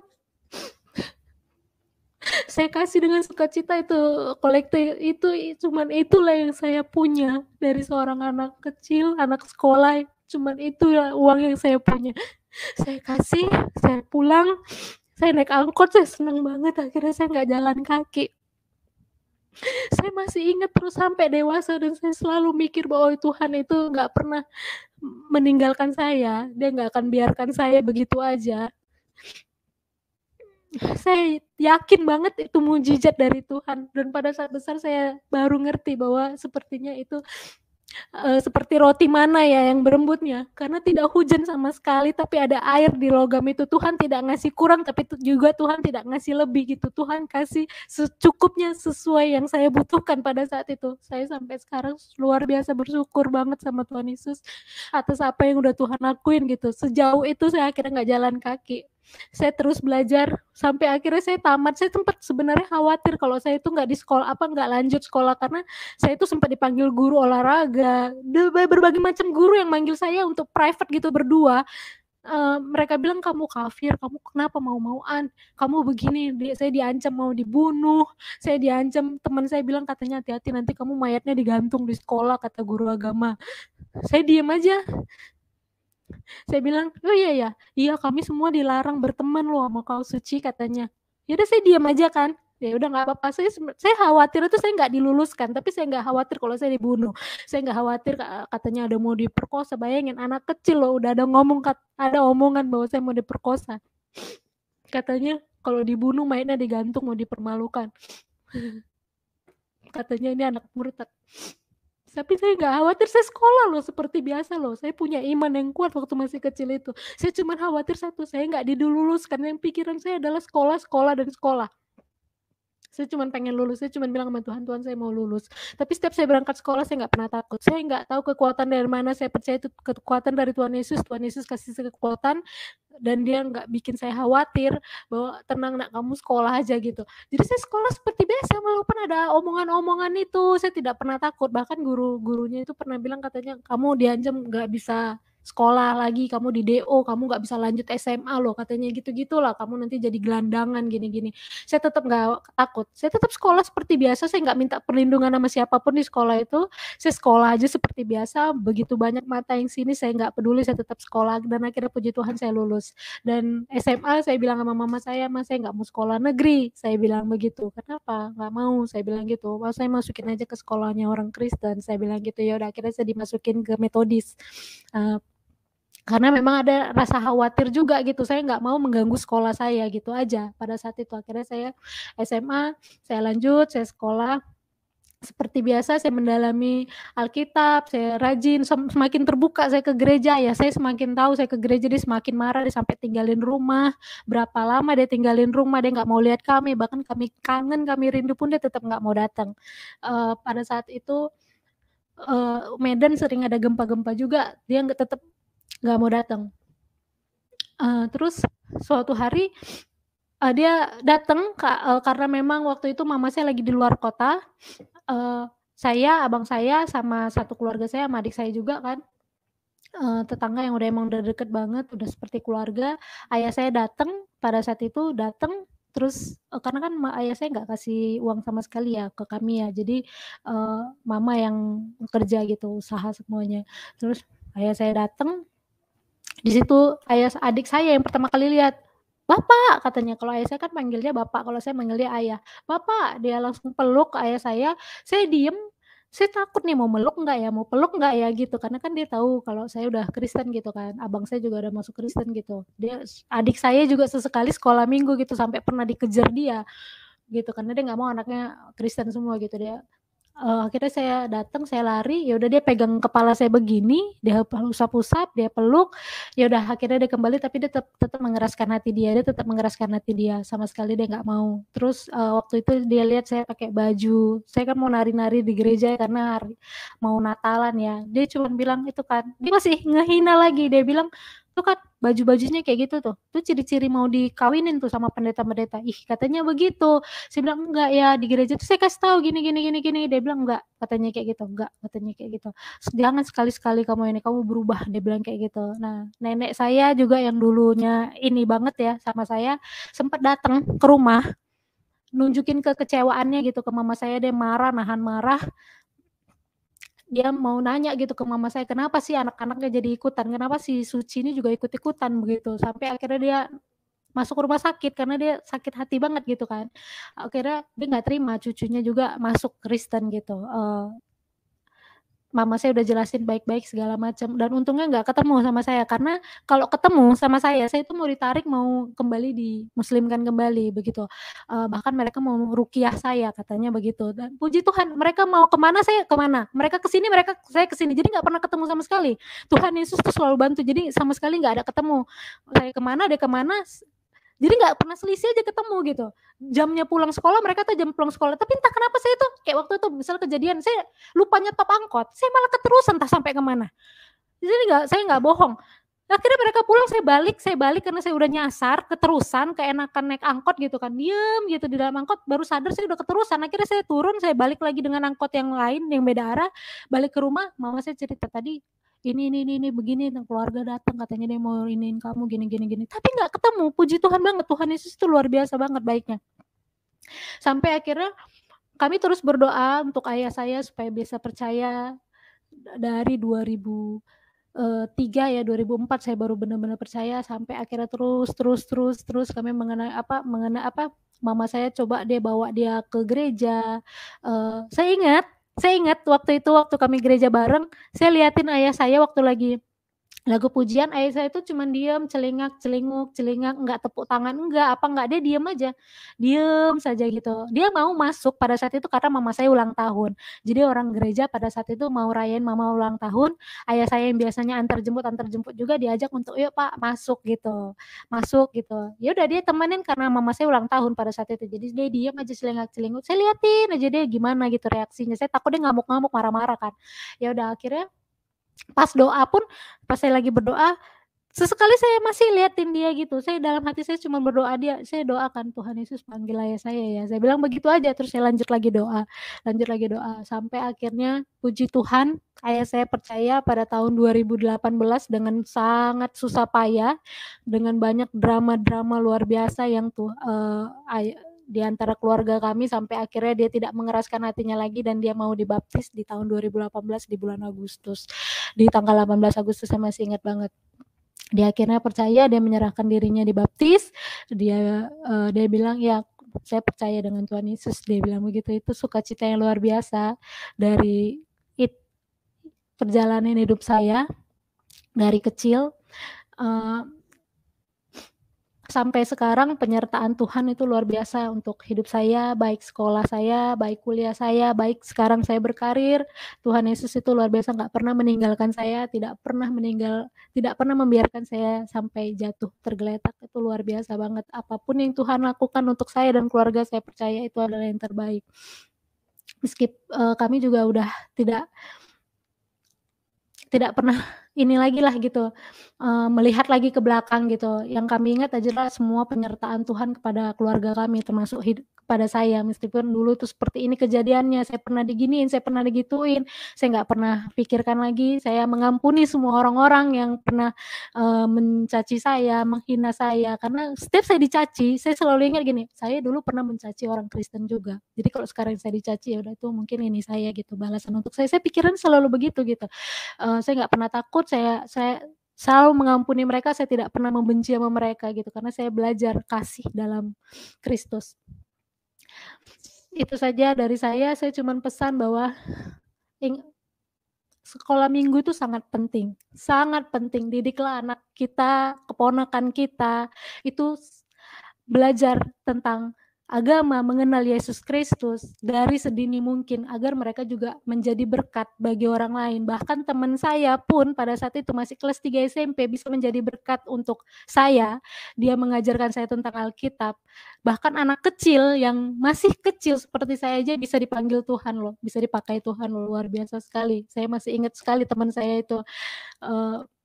Saya kasih dengan sukacita itu kolekte itu cuman itulah yang saya punya dari seorang anak kecil, anak sekolah, cuman itulah uang yang saya punya. Saya kasih, saya pulang, saya naik angkot, saya senang banget akhirnya saya nggak jalan kaki. Saya masih ingat terus sampai dewasa dan saya selalu mikir bahwa Tuhan itu nggak pernah meninggalkan saya, dia nggak akan biarkan saya begitu aja. Saya yakin banget itu mukjizat dari Tuhan dan pada saat besar saya baru ngerti bahwa sepertinya itu seperti roti mana ya yang berembutnya, karena tidak hujan sama sekali tapi ada air di logam itu. Tuhan tidak ngasih kurang tapi juga Tuhan tidak ngasih lebih gitu. Tuhan kasih secukupnya sesuai yang saya butuhkan pada saat itu. Saya sampai sekarang luar biasa bersyukur banget sama Tuhan Yesus atas apa yang udah Tuhan lakuin gitu. Sejauh itu saya akhirnya nggak jalan kaki. Saya terus belajar sampai akhirnya saya tamat. Saya sempat sebenarnya khawatir kalau saya itu nggak di sekolah nggak lanjut sekolah, karena saya itu sempat dipanggil guru olahraga, berbagai macam guru yang manggil saya untuk private gitu berdua. Mereka bilang kamu kafir, kamu kenapa mau-mauan, kamu begini, saya diancam mau dibunuh, saya diancam, teman saya bilang katanya hati-hati nanti kamu mayatnya digantung di sekolah, kata guru agama. Saya diem aja. Saya bilang, oh iya kami semua dilarang berteman loh sama kau suci katanya. Ya udah saya diam aja kan. Ya udah nggak apa-apa. Saya khawatir itu saya nggak diluluskan, tapi saya nggak khawatir kalau saya dibunuh. Saya nggak khawatir katanya ada mau diperkosa. Bayangin anak kecil loh udah ada omongan bahwa saya mau diperkosa. Katanya kalau dibunuh mayatnya digantung, mau dipermalukan. Katanya ini anak murtad. Tapi saya nggak khawatir, saya sekolah loh seperti biasa loh. Saya punya iman yang kuat waktu masih kecil itu. Saya cuma khawatir satu, saya nggak diluluskan. Yang pikiran saya adalah sekolah, sekolah, dan sekolah. Saya cuma pengen lulus, saya cuma bilang sama Tuhan, Tuhan saya mau lulus. Tapi setiap saya berangkat sekolah, saya nggak pernah takut. Saya nggak tahu kekuatan dari mana, saya percaya itu kekuatan dari Tuhan Yesus. Tuhan Yesus kasih saya kekuatan, dan dia nggak bikin saya khawatir, bahwa tenang nak, kamu sekolah aja gitu. Jadi saya sekolah seperti biasa, walaupun ada omongan-omongan itu, saya tidak pernah takut. Bahkan guru-gurunya itu pernah bilang katanya, kamu diancam nggak bisa sekolah lagi, kamu di DO, kamu nggak bisa lanjut SMA loh, katanya gitu-gitulah, kamu nanti jadi gelandangan gini-gini. Saya tetap nggak takut, saya tetap sekolah seperti biasa, saya nggak minta perlindungan sama siapapun di sekolah itu, saya sekolah aja seperti biasa, begitu banyak mata yang sini, saya nggak peduli, saya tetap sekolah, dan akhirnya puji Tuhan saya lulus. Dan SMA saya bilang sama mama saya, mas saya nggak mau sekolah negeri, saya bilang begitu. Kenapa? Nggak mau, saya bilang gitu. Mas saya masukin aja ke sekolahnya orang Kristen, saya bilang gitu. Ya udah, akhirnya saya dimasukin ke Metodis. Karena memang ada rasa khawatir juga gitu, saya nggak mau mengganggu sekolah saya gitu aja pada saat itu. Akhirnya saya SMA, saya lanjut, saya sekolah seperti biasa, saya mendalami Alkitab, saya rajin, semakin terbuka saya ke gereja, ya saya semakin tahu saya ke gereja, dia semakin marah, dia sampai tinggalin rumah. Berapa lama dia tinggalin rumah, dia nggak mau lihat kami, bahkan kami kangen, kami rindu pun dia tetap nggak mau datang. Pada saat itu Medan sering ada gempa-gempa juga, dia tetap nggak mau datang. Terus suatu hari dia datang karena memang waktu itu mama saya lagi di luar kota. Saya, abang saya, sama satu keluarga saya, sama adik saya juga kan, tetangga yang emang udah deket banget, udah seperti keluarga. Ayah saya datang, pada saat itu datang, terus karena kan ayah saya nggak kasih uang sama sekali ya ke kami ya, jadi mama yang kerja gitu, usaha semuanya. Terus ayah saya datang, di situ adik saya yang pertama kali lihat, "Bapak," katanya. Kalau ayah saya kan manggilnya bapak, kalau saya manggilnya ayah. "Bapak," dia langsung peluk ayah saya diem, saya takut nih mau meluk enggak ya, mau peluk enggak ya gitu, karena kan dia tahu kalau saya udah Kristen gitu kan, abang saya juga udah masuk Kristen gitu. Adik saya juga sesekali sekolah minggu gitu, sampai pernah dikejar dia gitu, karena dia nggak mau anaknya Kristen semua gitu. Akhirnya saya datang, saya lari, ya udah dia pegang kepala saya begini, dia usap-usap, dia peluk, ya udah akhirnya dia kembali, tapi dia tetap mengeraskan hati dia sama sekali dia nggak mau. Terus waktu itu dia lihat saya pakai baju, saya kan mau nari-nari di gereja karena mau Natalan ya, dia cuma bilang itu kan, dia masih ngehina lagi, dia bilang, "Tuh kan baju-bajunya kayak gitu tuh ciri-ciri mau dikawinin tuh sama pendeta-pendeta." Ih, katanya begitu. Saya bilang, "Enggak ya, di gereja tuh saya kasih tahu gini. Dia bilang, "Enggak," katanya kayak gitu. "Enggak," katanya kayak gitu. "Jangan sekali-sekali kamu berubah," dia bilang kayak gitu. Nah, nenek saya juga yang dulunya ini banget ya sama saya, sempat datang ke rumah, nunjukin kekecewaannya gitu ke mama saya, dia marah, nahan marah. Dia mau nanya gitu ke mama saya, "Kenapa sih anak-anaknya jadi ikutan? Kenapa si Suci ini juga ikut-ikutan?" Begitu. Sampai akhirnya dia masuk rumah sakit karena dia sakit hati banget gitu kan. Akhirnya dia nggak terima cucunya juga masuk Kristen gitu. mama saya udah jelasin baik-baik segala macam, dan untungnya nggak ketemu sama saya, karena kalau ketemu sama saya itu mau ditarik, mau kembali dimuslimkan kembali begitu. Bahkan mereka mau ruqyah saya katanya begitu, dan puji Tuhan mereka mau kemana saya kemana, mereka kesini saya kesini, jadi nggak pernah ketemu sama sekali. Tuhan Yesus tuh selalu bantu, jadi sama sekali nggak ada ketemu. Saya kemana dia kemana, jadi nggak pernah selisih aja ketemu gitu. Jamnya pulang sekolah, mereka tuh jam pulang sekolah. Tapi entah kenapa saya tuh kayak waktu itu misal kejadian, saya lupa nyetop angkot, saya malah keterusan entah sampai kemana. Jadi saya nggak bohong. Akhirnya mereka pulang, saya balik karena saya udah nyasar, keterusan, keenakan naik angkot gitu kan, diem gitu di dalam angkot, baru sadar saya udah keterusan. Akhirnya saya turun, saya balik lagi dengan angkot yang lain, yang beda arah, balik ke rumah, mama saya cerita tadi, ini begini, keluarga datang katanya dia mau iniin kamu gini. Tapi nggak ketemu, puji Tuhan banget, Tuhan Yesus itu luar biasa banget baiknya. Sampai akhirnya kami terus berdoa untuk ayah saya supaya bisa percaya. Dari 2003 ya, 2004 saya baru benar-benar percaya, sampai akhirnya terus kami mengenai mama saya coba dia bawa dia ke gereja. Saya ingat waktu itu, waktu kami gereja bareng, saya liatin ayah saya waktu lagi lagu pujian, ayah saya itu cuman diem, celingak, enggak tepuk tangan, enggak, dia diem aja, diem saja gitu. Dia mau masuk pada saat itu karena mama saya ulang tahun. Jadi orang gereja pada saat itu mau rayain mama ulang tahun, ayah saya yang biasanya antar jemput juga diajak untuk, "Yuk Pak, masuk," gitu. Masuk gitu. Ya udah dia temenin karena mama saya ulang tahun pada saat itu. Jadi dia diem aja celingak-celinguk. Saya liatin aja dia gimana gitu reaksinya. Saya takut dia ngamuk-ngamuk, marah-marah kan. Ya udah akhirnya pas doa pun, pas saya lagi berdoa, sesekali saya masih liatin dia gitu. Saya dalam hati saya cuma berdoa, saya doakan, "Tuhan Yesus panggil ayah saya ya." Saya bilang begitu aja, terus saya lanjut lagi doa. Sampai akhirnya puji Tuhan, ayah saya percaya pada tahun 2018 dengan sangat susah payah, dengan banyak drama-drama luar biasa yang di antara keluarga kami, sampai akhirnya dia tidak mengeraskan hatinya lagi dan dia mau dibaptis di tahun 2018 di bulan Agustus. Di tanggal 18 Agustus saya masih ingat banget. Dia akhirnya percaya, dia menyerahkan dirinya dibaptis. Dia bilang, "Ya, saya percaya dengan Tuhan Yesus." Dia bilang begitu. Itu sukacita yang luar biasa dari perjalanan hidup saya dari kecil sampai sekarang. Penyertaan Tuhan itu luar biasa untuk hidup saya, baik sekolah saya, baik kuliah saya, baik sekarang saya berkarir. Tuhan Yesus itu luar biasa, nggak pernah meninggalkan saya, tidak pernah membiarkan saya sampai jatuh tergeletak. Itu luar biasa banget. Apapun yang Tuhan lakukan untuk saya dan keluarga, saya percaya itu adalah yang terbaik. Kami juga udah tidak pernah ini lagi lah gitu, melihat lagi ke belakang gitu. Yang kami ingat adalah semua penyertaan Tuhan kepada keluarga kami, termasuk kepada saya. Meskipun dulu tuh seperti ini kejadiannya, saya pernah diginiin, saya pernah digituin, saya nggak pernah pikirkan lagi. Saya mengampuni semua orang-orang yang pernah mencaci saya, menghina saya. Karena setiap saya dicaci, saya selalu ingat gini, saya dulu pernah mencaci orang Kristen juga. Jadi kalau sekarang saya dicaci, ya udah itu mungkin ini saya gitu, balasan untuk saya. Saya pikiran selalu begitu gitu. Saya nggak pernah takut, saya selalu mengampuni mereka, saya tidak pernah membenci sama mereka gitu, karena saya belajar kasih dalam Kristus. Itu saja dari saya cuman pesan bahwa sekolah minggu itu sangat penting, didiklah anak kita, keponakan kita, itu belajar tentang agama, mengenal Yesus Kristus dari sedini mungkin, agar mereka juga menjadi berkat bagi orang lain. Bahkan teman saya pun pada saat itu masih kelas 3 SMP bisa menjadi berkat untuk saya. Dia mengajarkan saya tentang Alkitab. Bahkan anak kecil yang masih kecil seperti saya aja bisa dipanggil Tuhan loh, bisa dipakai Tuhan loh, luar biasa sekali. Saya masih ingat sekali teman saya itu,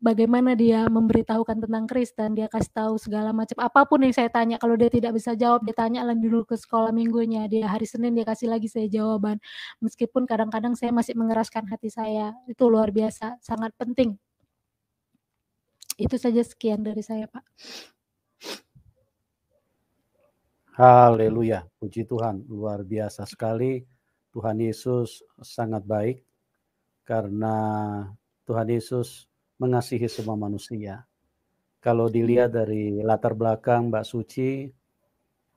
bagaimana dia memberitahukan tentang Kristen, dia kasih tahu segala macam, apapun yang saya tanya, kalau dia tidak bisa jawab, dia tanya lagi dulu ke sekolah minggunya, dia hari Senin dia kasih lagi saya jawaban. Meskipun kadang-kadang saya masih mengeraskan hati saya, itu luar biasa, sangat penting. Itu saja, sekian dari saya, Pak. Haleluya, puji Tuhan, luar biasa sekali. Tuhan Yesus sangat baik karena Tuhan Yesus mengasihi semua manusia. Kalau dilihat dari latar belakang Mbak Suci,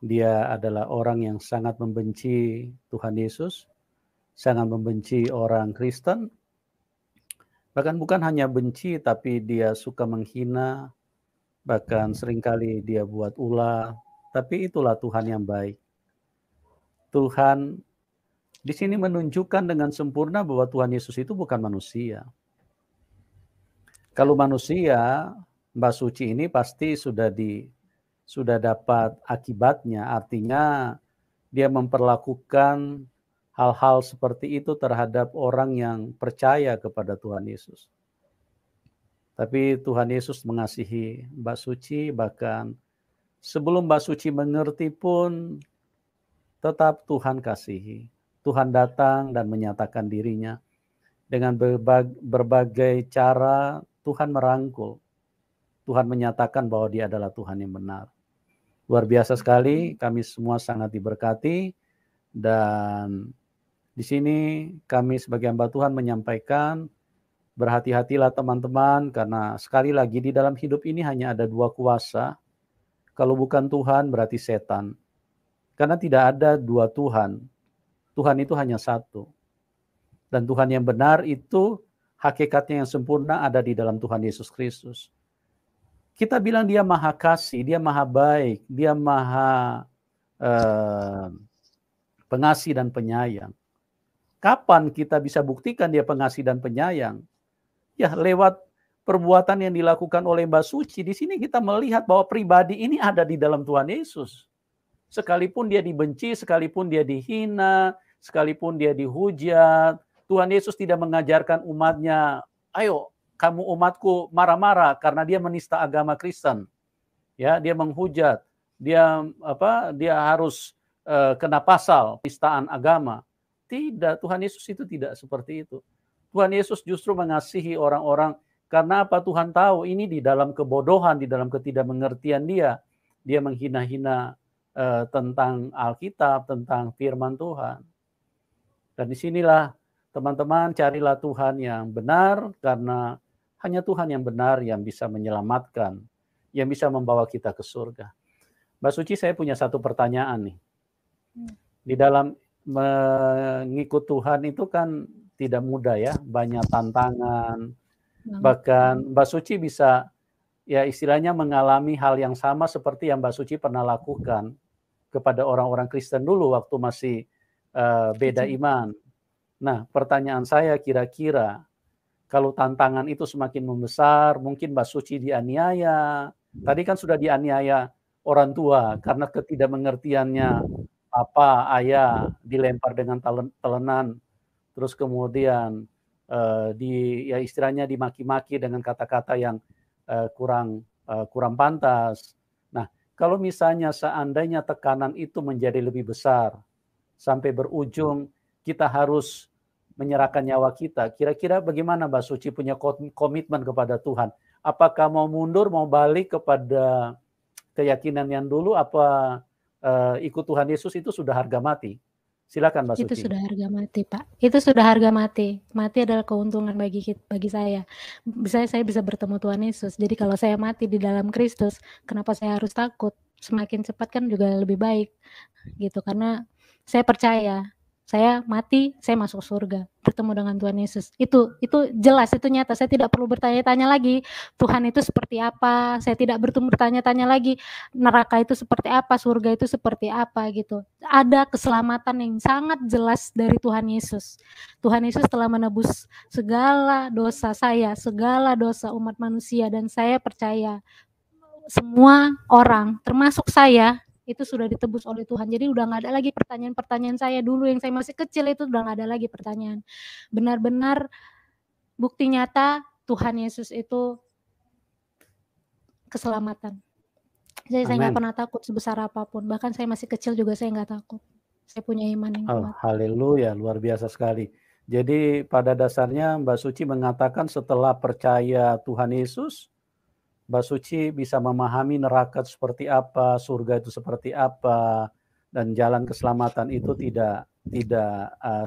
dia adalah orang yang sangat membenci Tuhan Yesus, sangat membenci orang Kristen, Bahkan bukan hanya benci, tapi dia suka menghina, bahkan seringkali dia buat ulah. Tapi itulah Tuhan yang baik. Tuhan di sini menunjukkan dengan sempurna bahwa Tuhan Yesus itu bukan manusia. Kalau manusia, Mbak Suci ini pasti sudah dapat akibatnya. Artinya dia memperlakukan hal-hal seperti itu terhadap orang yang percaya kepada Tuhan Yesus. Tapi Tuhan Yesus mengasihi Mbak Suci, bahkan sebelum Mbak Suci mengerti pun tetap Tuhan kasihi. Tuhan datang dan menyatakan dirinya. Dengan berbagai cara Tuhan merangkul. Tuhan menyatakan bahwa dia adalah Tuhan yang benar. Luar biasa sekali, kami semua sangat diberkati. Dan di sini kami sebagai hamba Tuhan menyampaikan, berhati-hatilah teman-teman, karena sekali lagi di dalam hidup ini hanya ada dua kuasa. Kalau bukan Tuhan berarti setan. Karena tidak ada dua Tuhan. Tuhan itu hanya satu. Dan Tuhan yang benar itu hakikatnya yang sempurna ada di dalam Tuhan Yesus Kristus. Kita bilang dia maha kasih, dia maha baik, dia maha pengasih dan penyayang. Kapan kita bisa buktikan dia pengasih dan penyayang? Ya lewat perbuatan yang dilakukan oleh Mbak Suci. Di sini kita melihat bahwa pribadi ini ada di dalam Tuhan Yesus. Sekalipun dia dibenci, sekalipun dia dihina, sekalipun dia dihujat, Tuhan Yesus tidak mengajarkan umatnya, ayo kamu umatku marah-marah karena dia menista agama Kristen. Ya, dia menghujat, dia harus kena pasal penistaan agama. Tidak, Tuhan Yesus itu tidak seperti itu. Tuhan Yesus justru mengasihi orang-orang karena apa? Tuhan tahu ini di dalam kebodohan, di dalam ketidakmengertian dia menghina-hina tentang Alkitab, tentang firman Tuhan. Dan disinilah teman-teman carilah Tuhan yang benar, karena hanya Tuhan yang benar yang bisa menyelamatkan, yang bisa membawa kita ke surga. Mbak Suci, saya punya satu pertanyaan nih. Di dalam mengikut Tuhan itu kan tidak mudah ya, banyak tantangan. Bahkan Mbak Suci bisa ya istilahnya mengalami hal yang sama seperti yang Mbak Suci pernah lakukan kepada orang-orang Kristen dulu waktu masih beda iman. Nah, pertanyaan saya kira-kira kalau tantangan itu semakin membesar, mungkin Mbak Suci dianiaya. Tadi kan sudah dianiaya orang tua karena ketidakmengertiannya, papa, ayah dilempar dengan telenan, terus kemudian ya istilahnya dimaki-maki dengan kata-kata yang kurang pantas. Nah, kalau misalnya seandainya tekanan itu menjadi lebih besar sampai berujung kita harus menyerahkan nyawa kita. Kira-kira bagaimana Mbak Suci punya komitmen kepada Tuhan? Apakah mau mundur, mau balik kepada keyakinan yang dulu, apa ikut Tuhan Yesus itu sudah harga mati? Silakan Mbak Suci. Itu sudah harga mati, Pak. Itu sudah harga mati. Mati adalah keuntungan bagi saya. Saya bisa bertemu Tuhan Yesus. Jadi kalau saya mati di dalam Kristus, kenapa saya harus takut? Semakin cepat kan juga lebih baik. Gitu, karena saya percaya saya mati, saya masuk surga, bertemu dengan Tuhan Yesus. Itu jelas, itu nyata. Saya tidak perlu bertanya-tanya lagi, Tuhan itu seperti apa. Saya tidak bertanya-tanya lagi, neraka itu seperti apa, surga itu seperti apa gitu. Ada keselamatan yang sangat jelas dari Tuhan Yesus. Tuhan Yesus telah menebus segala dosa saya, segala dosa umat manusia, dan saya percaya semua orang, termasuk saya, itu sudah ditebus oleh Tuhan. Jadi udah nggak ada lagi pertanyaan-pertanyaan saya dulu yang saya masih kecil, itu udah nggak ada lagi pertanyaan. Benar-benar bukti nyata Tuhan Yesus itu keselamatan. Jadi saya nggak pernah takut sebesar apapun. Bahkan saya masih kecil juga saya nggak takut. Saya punya iman yang kuat. Haleluya, luar biasa sekali. Jadi pada dasarnya Mbak Suci mengatakan setelah percaya Tuhan Yesus, Mbak Suci bisa memahami neraka seperti apa, surga itu seperti apa, dan jalan keselamatan itu tidak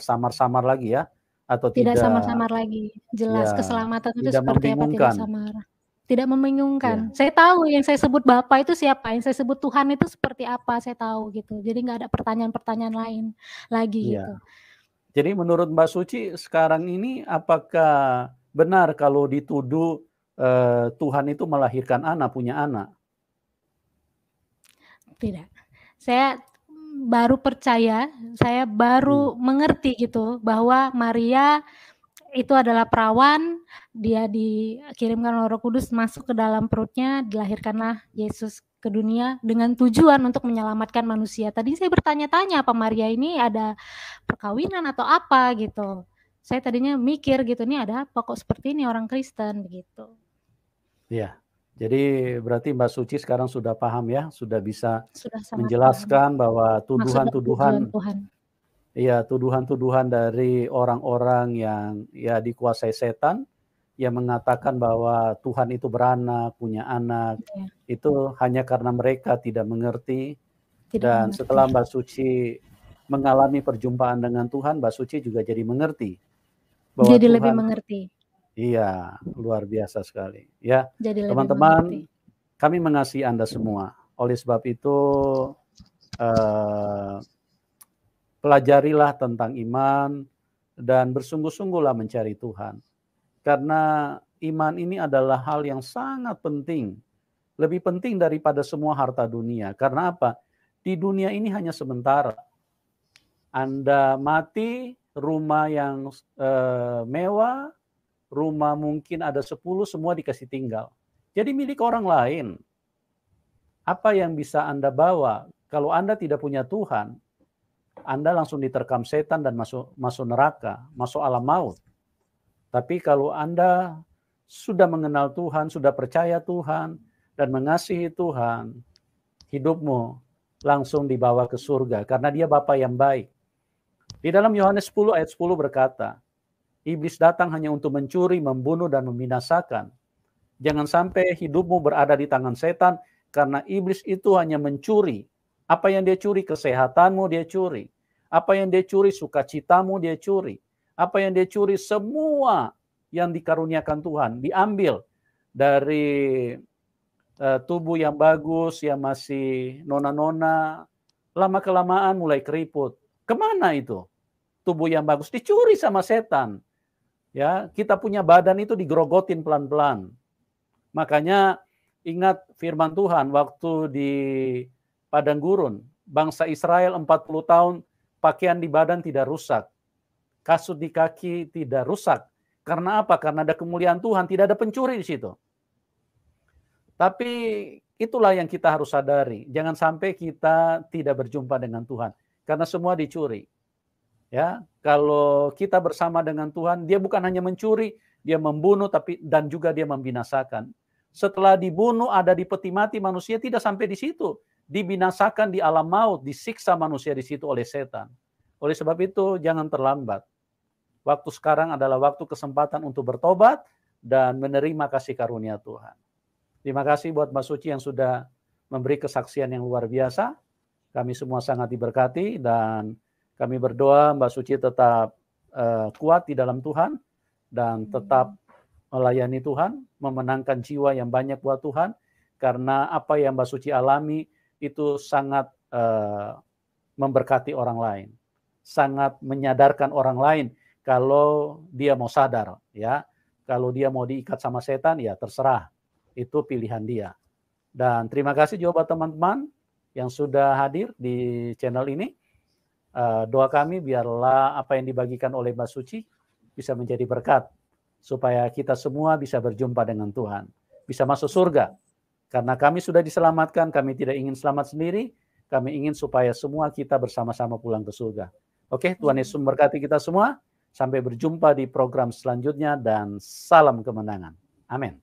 samar-samar lagi ya, atau tidak samar-samar lagi. Jelas ya, keselamatan itu seperti apa, tidak samar. Tidak membingungkan. Ya. Saya tahu yang saya sebut Bapa itu siapa, yang saya sebut Tuhan itu seperti apa, saya tahu gitu. Jadi nggak ada pertanyaan-pertanyaan lain lagi gitu. Jadi menurut Mbak Suci sekarang ini apakah benar kalau dituduh Tuhan itu melahirkan anak, punya anak? Tidak. Saya baru percaya, saya baru mengerti gitu bahwa Maria itu adalah perawan, dia dikirimkan oleh Roh Kudus masuk ke dalam perutnya, dilahirkanlah Yesus ke dunia dengan tujuan untuk menyelamatkan manusia. Tadi saya bertanya-tanya apa Maria ini ada perkawinan atau apa gitu. Saya tadinya mikir gitu, ini ada apa kok seperti ini orang Kristen begitu. Iya. Jadi berarti Mbak Suci sekarang sudah paham ya, sudah bisa Sudah sangat menjelaskan paham. bahwa Maksud dan tujuan tuduhan-tuduhan Tuhan. iya, tuduhan-tuduhan dari orang-orang yang ya dikuasai setan yang mengatakan bahwa Tuhan itu beranak, punya anak, Ya, itu hanya karena mereka tidak mengerti. tidak Dan mengerti. setelah Mbak Suci mengalami perjumpaan dengan Tuhan, Mbak Suci juga jadi mengerti bahwa Jadi lebih Tuhan, mengerti. iya, luar biasa sekali. Ya, Jadi lebih teman-teman, mengerti. kami mengasihi Anda semua. Oleh sebab itu, pelajarilah tentang iman dan bersungguh-sungguhlah mencari Tuhan. Karena iman ini adalah hal yang sangat penting. Lebih penting daripada semua harta dunia. Karena apa? Di dunia ini hanya sementara. Anda mati, rumah yang mewah, rumah mungkin ada 10, semua dikasih tinggal. Jadi milik orang lain. Apa yang bisa Anda bawa? Kalau Anda tidak punya Tuhan, Anda langsung diterkam setan dan masuk neraka, masuk alam maut. Tapi kalau Anda sudah mengenal Tuhan, sudah percaya Tuhan, dan mengasihi Tuhan, hidupmu langsung dibawa ke surga, karena Dia Bapa yang baik. Di dalam Yohanes 10 ayat 10 berkata, iblis datang hanya untuk mencuri, membunuh, dan membinasakan. Jangan sampai hidupmu berada di tangan setan, karena iblis itu hanya mencuri. Apa yang dia curi? Kesehatanmu dia curi. Apa yang dia curi? Sukacitamu dia curi. Apa yang dia curi? Semua yang dikaruniakan Tuhan diambil dari tubuh yang bagus, yang masih nona-nona. Lama-kelamaan mulai keriput. Kemana itu? Tubuh yang bagus dicuri sama setan. Ya, kita punya badan itu digerogotin pelan-pelan. Makanya ingat firman Tuhan waktu di padang gurun, bangsa Israel 40 tahun pakaian di badan tidak rusak, kasut di kaki tidak rusak. Karena apa? Karena ada kemuliaan Tuhan, tidak ada pencuri di situ. Tapi itulah yang kita harus sadari, jangan sampai kita tidak berjumpa dengan Tuhan, karena semua dicuri. Ya, kalau kita bersama dengan Tuhan, dia bukan hanya mencuri, dia membunuh dan juga dia membinasakan. Setelah dibunuh ada di peti mati manusia tidak sampai di situ, dibinasakan di alam maut, disiksa manusia di situ oleh setan. Oleh sebab itu jangan terlambat. Waktu sekarang adalah waktu kesempatan untuk bertobat dan menerima kasih karunia Tuhan. Terima kasih buat Mbak Suci yang sudah memberi kesaksian yang luar biasa. Kami semua sangat diberkati dan kami berdoa Mbak Suci tetap kuat di dalam Tuhan dan tetap melayani Tuhan, memenangkan jiwa yang banyak buat Tuhan, karena apa yang Mbak Suci alami itu sangat memberkati orang lain, sangat menyadarkan orang lain kalau dia mau sadar, ya. Kalau dia mau diikat sama setan, ya terserah, itu pilihan dia. Dan terima kasih juga buat teman-teman yang sudah hadir di channel ini. Doa kami biarlah apa yang dibagikan oleh Mbak Suci bisa menjadi berkat, supaya kita semua bisa berjumpa dengan Tuhan, bisa masuk surga. Karena kami sudah diselamatkan, kami tidak ingin selamat sendiri, kami ingin supaya semua kita bersama-sama pulang ke surga. Oke, Tuhan Yesus memberkati kita semua. Sampai berjumpa di program selanjutnya dan salam kemenangan. Amin.